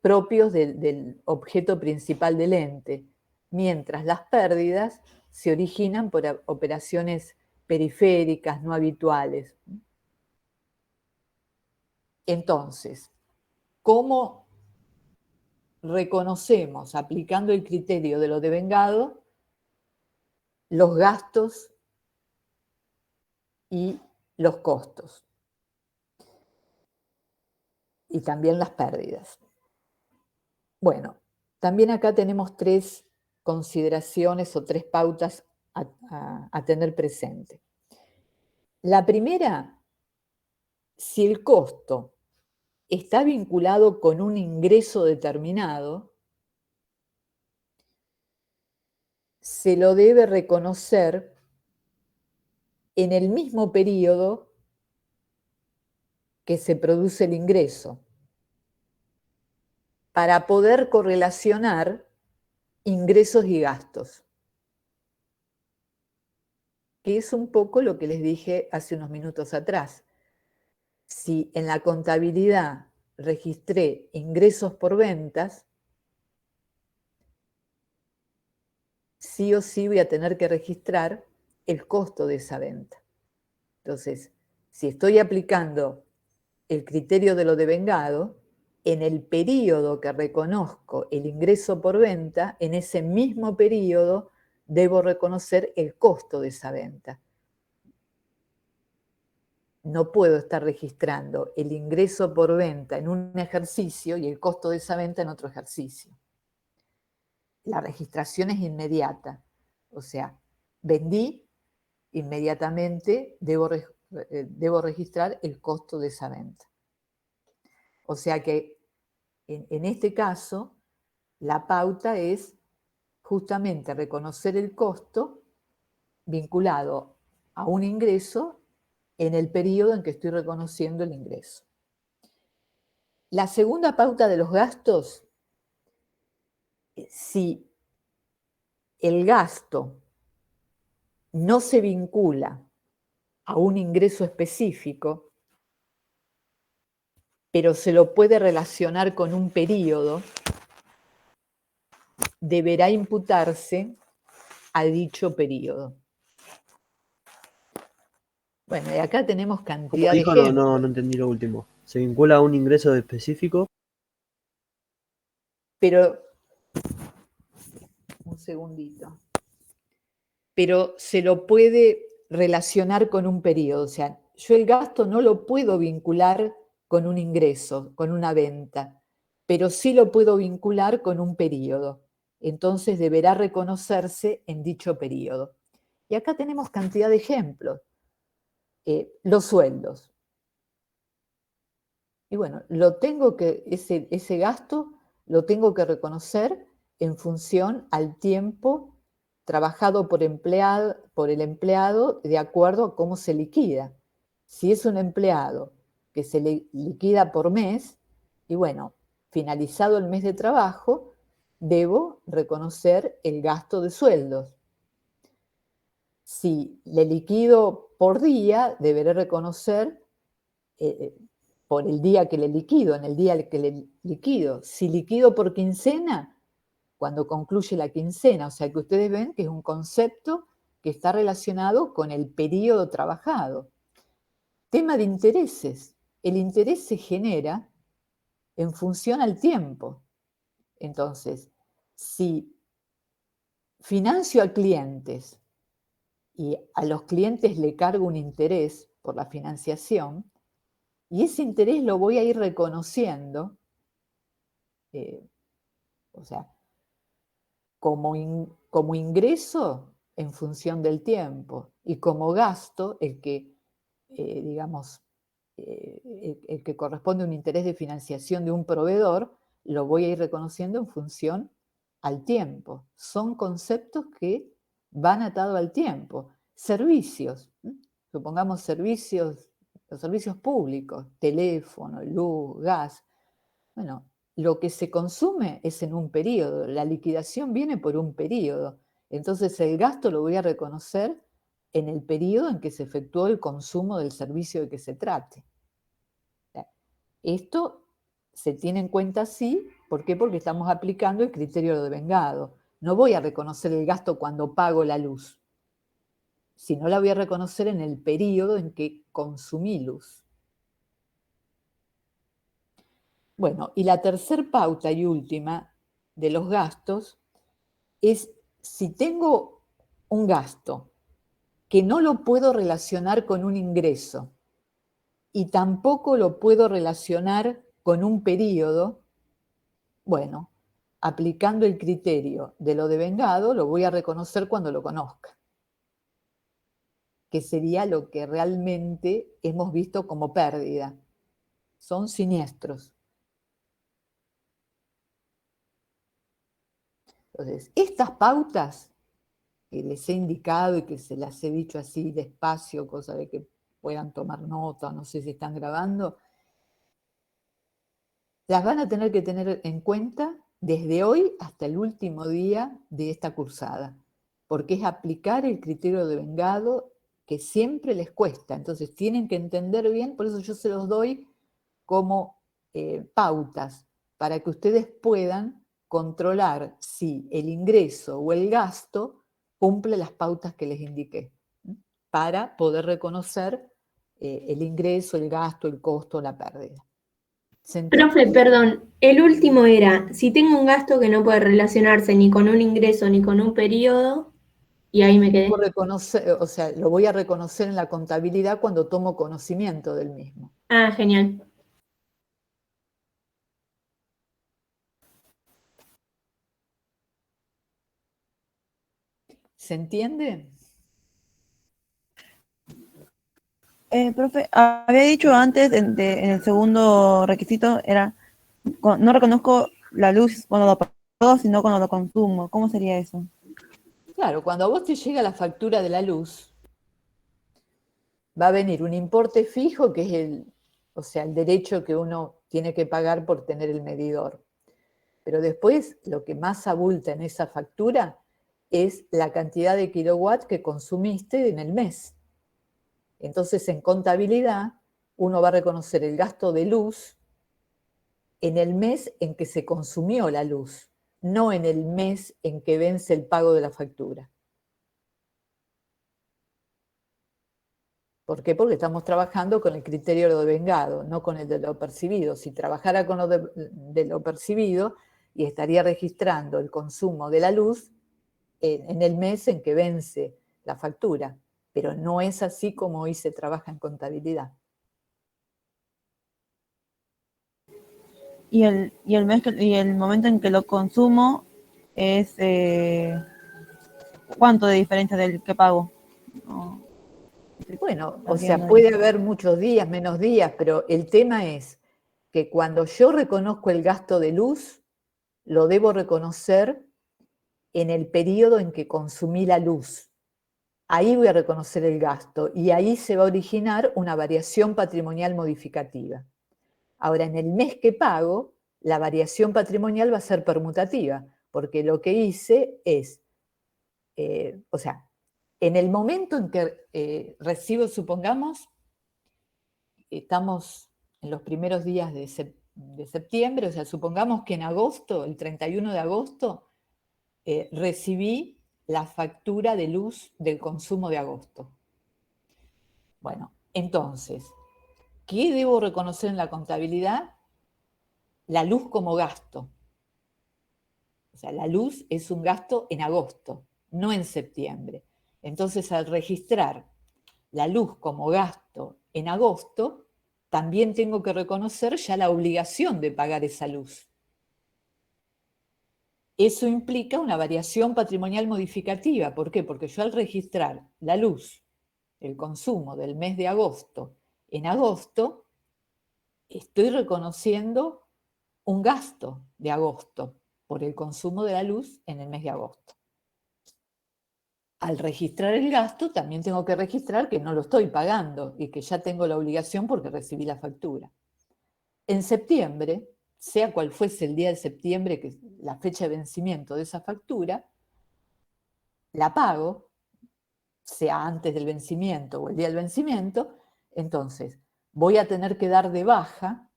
propios del objeto principal del ente, mientras las pérdidas se originan por operaciones periféricas, no habituales. Entonces, ¿cómo reconocemos, aplicando el criterio de lo devengado, los gastos y los costos? Y también las pérdidas. Bueno, también acá tenemos 3 consideraciones o 3 pautas a tener presente. La primera, si el costo está vinculado con un ingreso determinado, se lo debe reconocer en el mismo periodo que se produce el ingreso, para poder correlacionar ingresos y gastos, que es un poco lo que les dije hace unos minutos atrás. Si en la contabilidad registré ingresos por ventas, sí o sí voy a tener que registrar el costo de esa venta. Entonces, si estoy aplicando el criterio de lo devengado, en el periodo que reconozco el ingreso por venta, en ese mismo periodo debo reconocer el costo de esa venta. No puedo estar registrando el ingreso por venta en un ejercicio y el costo de esa venta en otro ejercicio. La registración es inmediata. O sea, vendí, inmediatamente debo registrar el costo de esa venta. O sea que en este caso, la pauta es justamente reconocer el costo vinculado a un ingreso en el periodo en que estoy reconociendo el ingreso. La segunda pauta de los gastos, si el gasto no se vincula a un ingreso específico, pero se lo puede relacionar con un periodo, deberá imputarse a dicho periodo. Bueno, y acá tenemos Como cantidad de dijo, ejemplos. no entendí lo último. ¿Se vincula a un ingreso específico? Pero, un segundito, pero se lo puede relacionar con un periodo. O sea, yo el gasto no lo puedo vincular con un ingreso, con una venta, pero sí lo puedo vincular con un periodo. Entonces deberá reconocerse en dicho periodo. Y acá tenemos cantidad de ejemplos. Los sueldos. Y bueno, ese gasto lo tengo que reconocer en función al tiempo trabajado por el empleado de acuerdo a cómo se liquida. Si es un empleado que se liquida por mes, y bueno, finalizado el mes de trabajo, debo reconocer el gasto de sueldos. Si le liquido por día, deberé reconocer por el día que le liquido, en el día que le liquido. Si liquido por quincena, cuando concluye la quincena. O sea que ustedes ven que es un concepto que está relacionado con el periodo trabajado. Tema de intereses. El interés se genera en función al tiempo. Entonces, si financio a clientes y a los clientes le cargo un interés por la financiación, y ese interés lo voy a ir reconociendo, o sea, como ingreso en función del tiempo y como gasto, el que corresponde a un interés de financiación de un proveedor, lo voy a ir reconociendo en función al tiempo. Son conceptos que van atados al tiempo. Servicios, supongamos los servicios públicos, teléfono, luz, gas. Bueno, lo que se consume es en un periodo, la liquidación viene por un periodo. Entonces el gasto lo voy a reconocer en el periodo en que se efectuó el consumo del servicio de que se trate. Esto se tiene en cuenta así, ¿por qué? Porque estamos aplicando el criterio de devengado. No voy a reconocer el gasto cuando pago la luz, sino la voy a reconocer en el periodo en que consumí luz. Bueno, y la tercer pauta y última de los gastos es si tengo un gasto que no lo puedo relacionar con un ingreso y tampoco lo puedo relacionar con un periodo, bueno, aplicando el criterio de lo devengado, lo voy a reconocer cuando lo conozca, que sería lo que realmente hemos visto como pérdida. Son siniestros. Entonces, estas pautas que les he indicado y que se las he dicho así despacio, cosa de que puedan tomar nota, no sé si están grabando, las van a tener que tener en cuenta desde hoy hasta el último día de esta cursada, porque es aplicar el criterio de devengado que siempre les cuesta. Entonces tienen que entender bien, por eso yo se los doy como pautas, para que ustedes puedan controlar si el ingreso o el gasto cumple las pautas que les indiqué, para poder reconocer el ingreso, el gasto, el costo, la pérdida. Profe, perdón, el último era, si tengo un gasto que no puede relacionarse ni con un ingreso ni con un periodo, y ahí me quedé. O sea, lo voy a reconocer en la contabilidad cuando tomo conocimiento del mismo. Ah, genial. ¿Se entiende? Profe, había dicho antes, en el segundo requisito, era, no reconozco la luz cuando lo pago, sino cuando lo consumo. ¿Cómo sería eso? Claro, cuando a vos te llega la factura de la luz, va a venir un importe fijo que es el derecho que uno tiene que pagar por tener el medidor. Pero después, lo que más abulta en esa factura es la cantidad de kilowatts que consumiste en el mes. Entonces, en contabilidad, uno va a reconocer el gasto de luz en el mes en que se consumió la luz, no en el mes en que vence el pago de la factura. ¿Por qué? Porque estamos trabajando con el criterio de lo devengado, no con el de lo percibido. Si trabajara con lo de lo percibido, y estaría registrando el consumo de la luz en el mes en que vence la factura, pero no es así como hoy se trabaja en contabilidad. Y el momento en que lo consumo es ¿cuánto de diferencia del que pago? No, Bueno, no o sea, entiendo. puede haber muchos días, menos días, pero el tema es que cuando yo reconozco el gasto de luz, lo debo reconocer en el periodo en que consumí la luz. Ahí voy a reconocer el gasto y ahí se va a originar una variación patrimonial modificativa. Ahora, en el mes que pago, la variación patrimonial va a ser permutativa, porque lo que hice es, o sea, en el momento en que recibo, supongamos, estamos en los primeros días de septiembre, o sea, supongamos que en agosto, el 31 de agosto, recibí la factura de luz del consumo de agosto. Bueno, entonces, ¿qué debo reconocer en la contabilidad? La luz como gasto. O sea, la luz es un gasto en agosto, no en septiembre. Entonces, al registrar la luz como gasto en agosto, también tengo que reconocer ya la obligación de pagar esa luz. Eso implica una variación patrimonial modificativa. ¿Por qué? Porque yo al registrar la luz, el consumo del mes de agosto, en agosto, estoy reconociendo un gasto de agosto por el consumo de la luz en el mes de agosto. Al registrar el gasto, también tengo que registrar que no lo estoy pagando y que ya tengo la obligación porque recibí la factura. En septiembre, sea cual fuese el día de septiembre, que es la fecha de vencimiento de esa factura, la pago, sea antes del vencimiento o el día del vencimiento, entonces voy a tener que dar de baja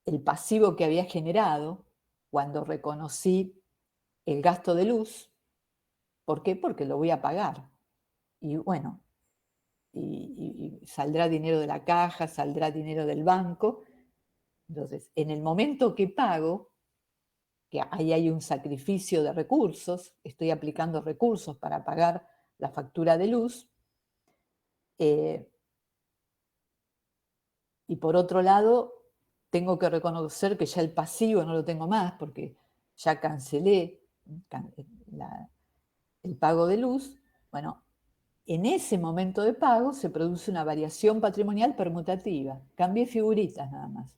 el pasivo que había generado cuando reconocí el gasto de luz. ¿Por qué? Porque lo voy a pagar. Y bueno, y saldrá dinero de la caja, saldrá dinero del banco. Entonces, en el momento que pago, que ahí hay un sacrificio de recursos, estoy aplicando recursos para pagar la factura de luz, y por otro lado, tengo que reconocer que ya el pasivo no lo tengo más porque ya cancelé el pago de luz. Bueno, en ese momento de pago se produce una variación patrimonial permutativa. Cambié figuritas nada más.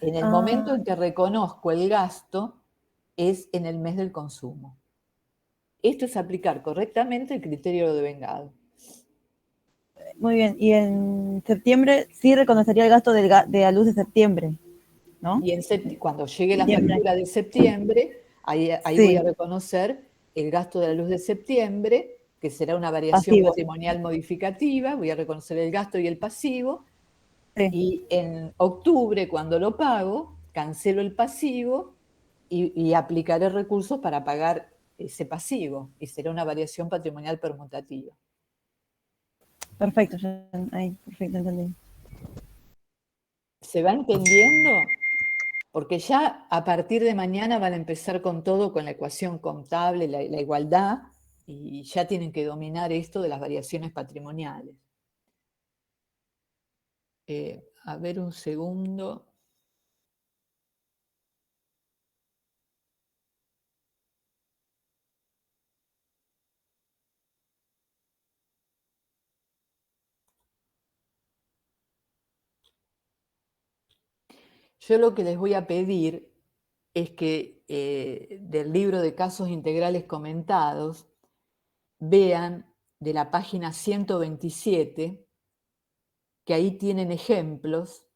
En el momento en que reconozco el gasto es en el mes del consumo. Esto es aplicar correctamente el criterio de lo devengado. Muy bien, y en septiembre sí reconocería el gasto de la luz de septiembre, ¿no? Y cuando llegue la Septiembre. factura de septiembre, ahí Sí. voy a reconocer el gasto de la luz de septiembre, que será una variación Pasivo. patrimonial modificativa, voy a reconocer el gasto y el pasivo, Sí. y en octubre, cuando lo pago, cancelo el pasivo y aplicaré recursos para pagar ese pasivo, y será una variación patrimonial permutativa. Perfecto, ahí, perfecto, entendí. ¿Se va entendiendo? Porque ya a partir de mañana van a empezar con todo, con la ecuación contable, la igualdad, y ya tienen que dominar esto de las variaciones patrimoniales. A ver un segundo. Yo lo que les voy a pedir es que del libro de casos integrales comentados vean de la página 127, que ahí tienen ejemplos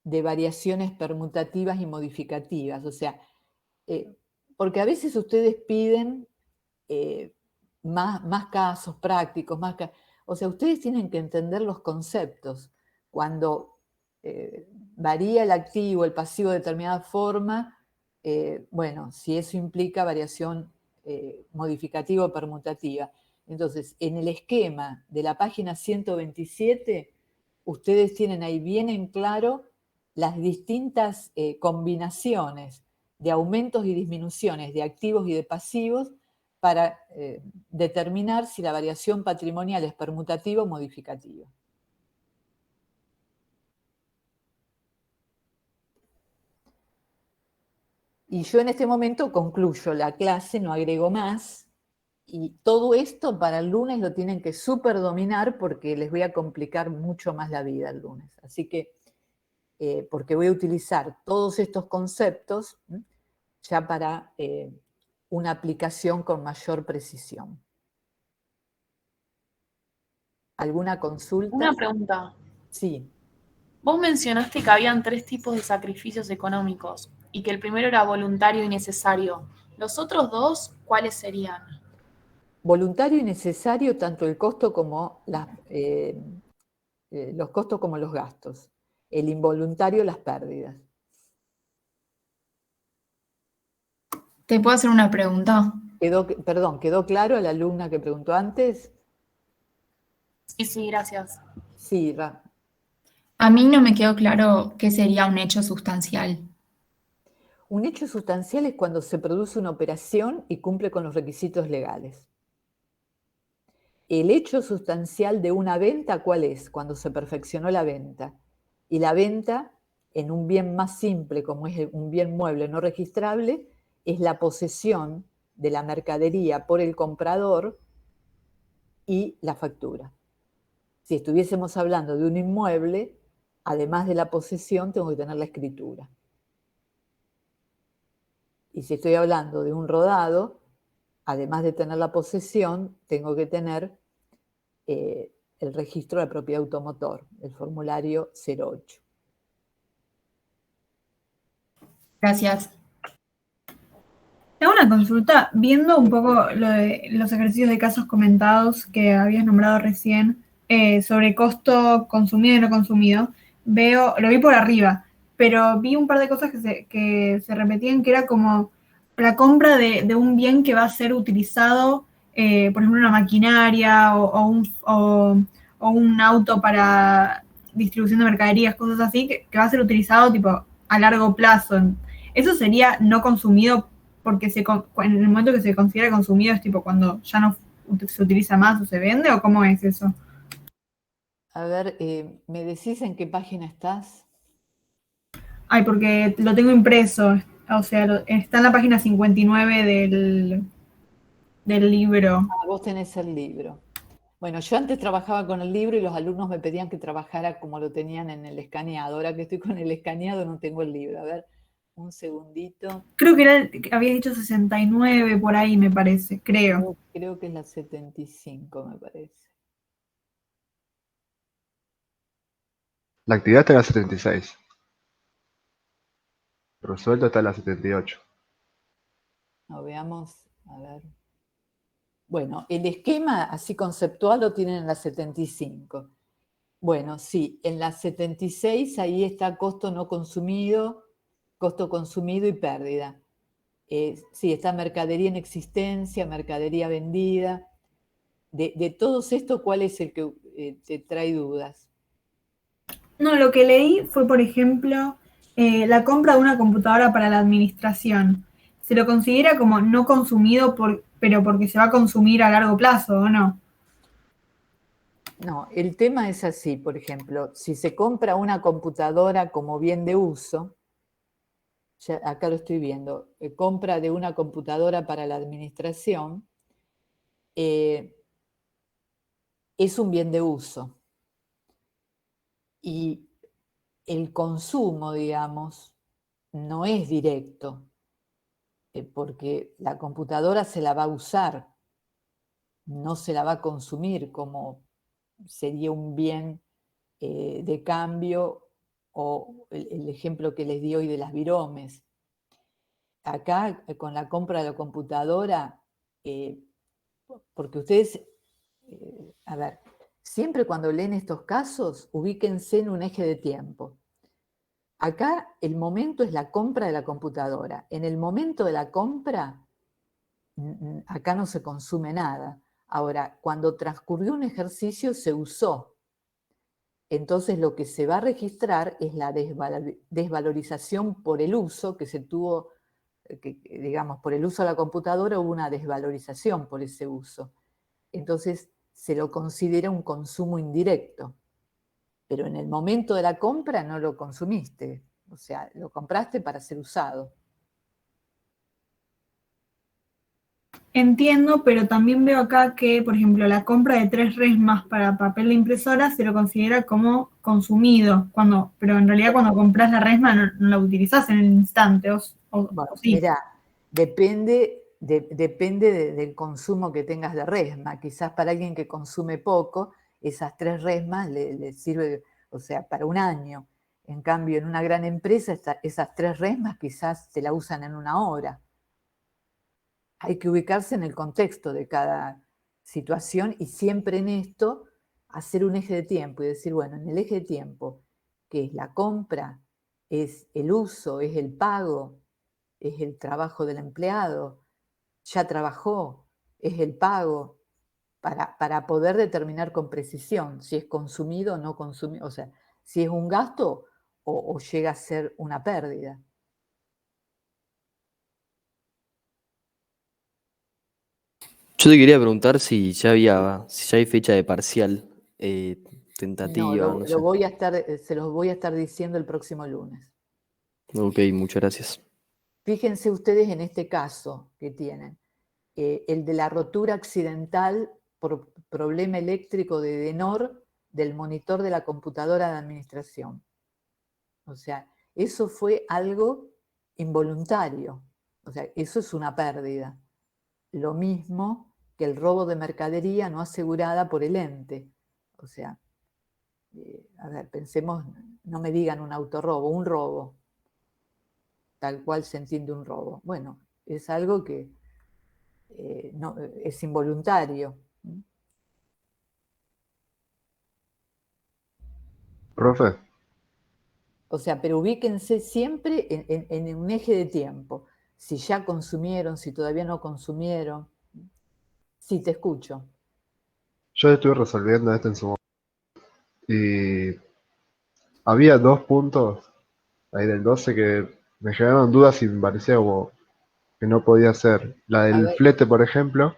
de variaciones permutativas y modificativas. O sea, porque a veces ustedes piden más casos prácticos, o sea, ustedes tienen que entender los conceptos. Cuando varía el activo, el pasivo de determinada forma, bueno, si eso implica variación modificativa o permutativa. Entonces, en el esquema de la página 127, ustedes tienen ahí bien en claro las distintas combinaciones de aumentos y disminuciones de activos y de pasivos para determinar si la variación patrimonial es permutativa o modificativa. Y yo en este momento concluyo la clase, no agrego más, y todo esto para el lunes lo tienen que súper dominar porque les voy a complicar mucho más la vida el lunes. Así que, porque voy a utilizar todos estos conceptos ya para una aplicación con mayor precisión. ¿Alguna consulta? Una pregunta. Sí. Vos mencionaste que habían 3 tipos de sacrificios económicos y que el primero era voluntario y necesario. ¿Los otros 2 cuáles serían? Voluntario y necesario, tanto el costo como los costos como los gastos. El involuntario, las pérdidas. ¿Te puedo hacer una pregunta? ¿Quedó claro a la alumna que preguntó antes? Sí, gracias. Sí, A mí no me quedó claro qué sería un hecho sustancial. Un hecho sustancial es cuando se produce una operación y cumple con los requisitos legales. El hecho sustancial de una venta, ¿cuál es? Cuando se perfeccionó la venta. Y la venta, en un bien más simple, como es un bien mueble no registrable, es la posesión de la mercadería por el comprador y la factura. Si estuviésemos hablando de un inmueble, además de la posesión, tengo que tener la escritura. Y si estoy hablando de un rodado, además de tener la posesión, tengo que tener el registro de la propiedad automotor, el formulario 08. Gracias. Tengo una consulta, viendo un poco lo de los ejercicios de casos comentados que habías nombrado recién, sobre costo consumido y no consumido, lo vi por arriba, pero vi un par de cosas que se repetían, que era como la compra de un bien que va a ser utilizado, por ejemplo, una maquinaria o un auto para distribución de mercaderías, cosas así, que va a ser utilizado tipo a largo plazo. ¿Eso sería no consumido porque en el momento que se considera consumido es tipo cuando ya no se utiliza más o se vende, o cómo es eso? A ver, ¿me decís en qué página estás? Ay, porque lo tengo impreso, o sea, está en la página 59 del libro. Ah, vos tenés el libro. Bueno, yo antes trabajaba con el libro y los alumnos me pedían que trabajara como lo tenían en el escaneado. Ahora que estoy con el escaneado no tengo el libro. A ver, un segundito. Creo que había dicho 69 por ahí, me parece, creo. Creo que es la 75, me parece. La actividad está en la 76. Resuelto está en la 78. No, veamos, a ver. Bueno, el esquema así conceptual lo tienen en la 75. Bueno, sí, en la 76 ahí está costo no consumido, costo consumido y pérdida. Sí, está mercadería en existencia, mercadería vendida. De todos estos, ¿cuál es el que te trae dudas? No, lo que leí fue, por ejemplo, la compra de una computadora para la administración. ¿Se lo considera como no consumido, pero porque se va a consumir a largo plazo, o no? No, el tema es así, por ejemplo, si se compra una computadora como bien de uso, ya acá lo estoy viendo, compra de una computadora para la administración, es un bien de uso. Y el consumo, digamos, no es directo, porque la computadora se la va a usar, no se la va a consumir como sería un bien de cambio o el ejemplo que les di hoy de las viromes. Acá, con la compra de la computadora, porque ustedes, a ver, siempre cuando leen estos casos, ubíquense en un eje de tiempo. Acá el momento es la compra de la computadora. En el momento de la compra, acá no se consume nada. Ahora, cuando transcurrió un ejercicio, se usó. Entonces lo que se va a registrar es la desvalorización por el uso que se tuvo, digamos, por el uso de la computadora hubo una desvalorización por ese uso. Entonces se lo considera un consumo indirecto. Pero en el momento de la compra no lo consumiste. O sea, lo compraste para ser usado. Entiendo, pero también veo acá que, por ejemplo, la compra de 3 resmas para papel de impresora se lo considera como consumido, pero en realidad cuando compras la resma no la utilizás en el instante, Bueno, o sí. mirá, depende del consumo que tengas de resma. Quizás para alguien que consume poco, esas 3 resmas le sirve, o sea, para un año. En cambio, en una gran empresa, esas 3 resmas quizás se la usan en 1 hora. Hay que ubicarse en el contexto de cada situación y siempre en esto hacer un eje de tiempo y decir, bueno, en el eje de tiempo, ¿qué es la compra? ¿Es el uso? ¿Es el pago? ¿Es el trabajo del empleado? ¿Ya trabajó? ¿Es el pago? Para poder determinar con precisión si es consumido o no consumido, o sea, si es un gasto o llega a ser una pérdida. Yo te quería preguntar si ya hay fecha de parcial, No, tentativa, no sé. se los voy a estar diciendo el próximo lunes. Ok, muchas gracias. Fíjense ustedes en este caso que tienen, el de la rotura accidental por problema eléctrico de Denor del monitor de la computadora de administración. O sea, eso fue algo involuntario. O sea, eso es una pérdida. Lo mismo que el robo de mercadería no asegurada por el ente. O sea, a ver, pensemos, no me digan un autorrobo, un robo. Tal cual se entiende un robo. Bueno, es algo que no, es involuntario. Profe, O sea, pero ubíquense siempre en un eje de tiempo. Si ya consumieron, si todavía no consumieron. Sí, te escucho. yo estuve resolviendo esto en su momento y había 2 puntos ahí del 12 que me generaron dudas y me parecía como que no podía ser. La A del ver, flete, por ejemplo,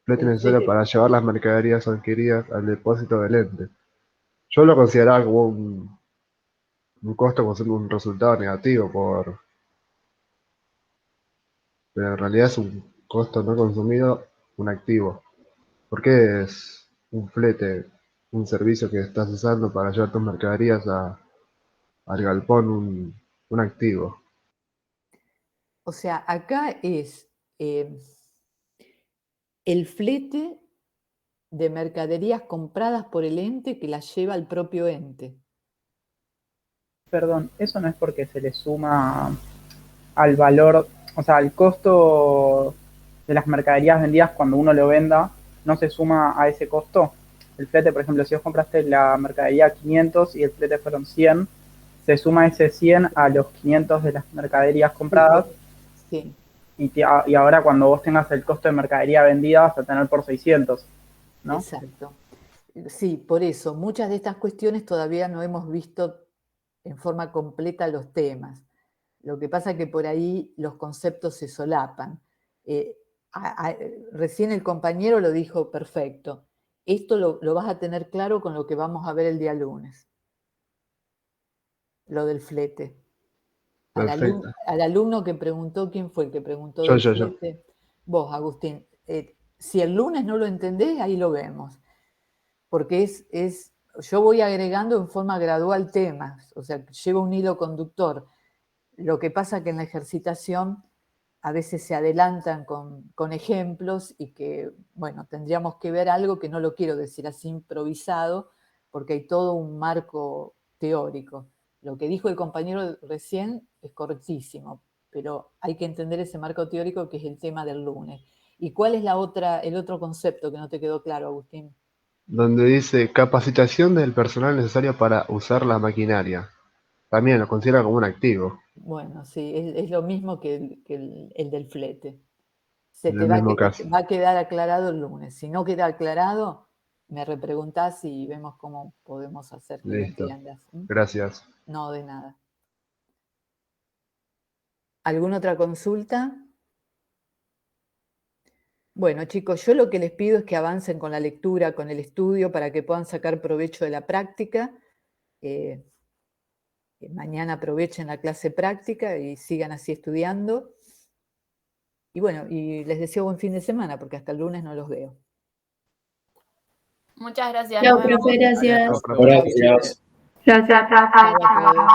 flete el necesario flete. para llevar las mercaderías adquiridas al depósito del ente. Yo lo consideraba como un costo con un resultado negativo, pero en realidad es un costo no consumido, un activo. ¿Por qué es un flete, un servicio que estás usando para llevar tus mercaderías al galpón, un activo? O sea, acá es el flete de mercaderías compradas por el ente que las lleva al propio ente. Perdón, eso no es porque se le suma al valor, o sea, al costo de las mercaderías vendidas cuando uno lo venda, no se suma a ese costo. El flete, por ejemplo, si vos compraste la mercadería a 500 y el flete fueron 100, se suma ese 100 a los 500 de las mercaderías compradas. Sí. Y ahora cuando vos tengas el costo de mercadería vendida vas a tener por 600, ¿no? Exacto. Sí, por eso, muchas de estas cuestiones todavía no hemos visto en forma completa los temas. Lo que pasa es que por ahí los conceptos se solapan. Recién el compañero lo dijo perfecto. Esto lo vas a tener claro con lo que vamos a ver el día lunes. Lo del flete. Perfecto. Al alumno que preguntó, ¿quién fue el que preguntó Yo. del flete? Vos, Agustín. Si el lunes no lo entendés, ahí lo vemos. Porque yo voy agregando en forma gradual temas, o sea, lleva un hilo conductor. Lo que pasa que en la ejercitación a veces se adelantan con ejemplos y que, bueno, tendríamos que ver algo que no lo quiero decir así improvisado, porque hay todo un marco teórico. Lo que dijo el compañero recién es correctísimo, pero hay que entender ese marco teórico que es el tema del lunes. ¿Y cuál es el otro concepto que no te quedó claro, Agustín? Donde dice capacitación del personal necesario para usar la maquinaria. También lo considera como un activo. Bueno, sí, es lo mismo que el del flete. En el mismo caso. Va a quedar aclarado el lunes. Si no queda aclarado, me repreguntás y vemos cómo podemos hacer que lo Listo. entiendas. Gracias. No, de nada. ¿Alguna otra consulta? Bueno, chicos, yo lo que les pido es que avancen con la lectura, con el estudio, para que puedan sacar provecho de la práctica. Mañana aprovechen la clase práctica y sigan así estudiando. Y bueno, y les deseo buen fin de semana, porque hasta el lunes no los veo. Muchas gracias. Chao, Nos vemos. profe, gracias. Gracias. Gracias, profe. Chao a todos.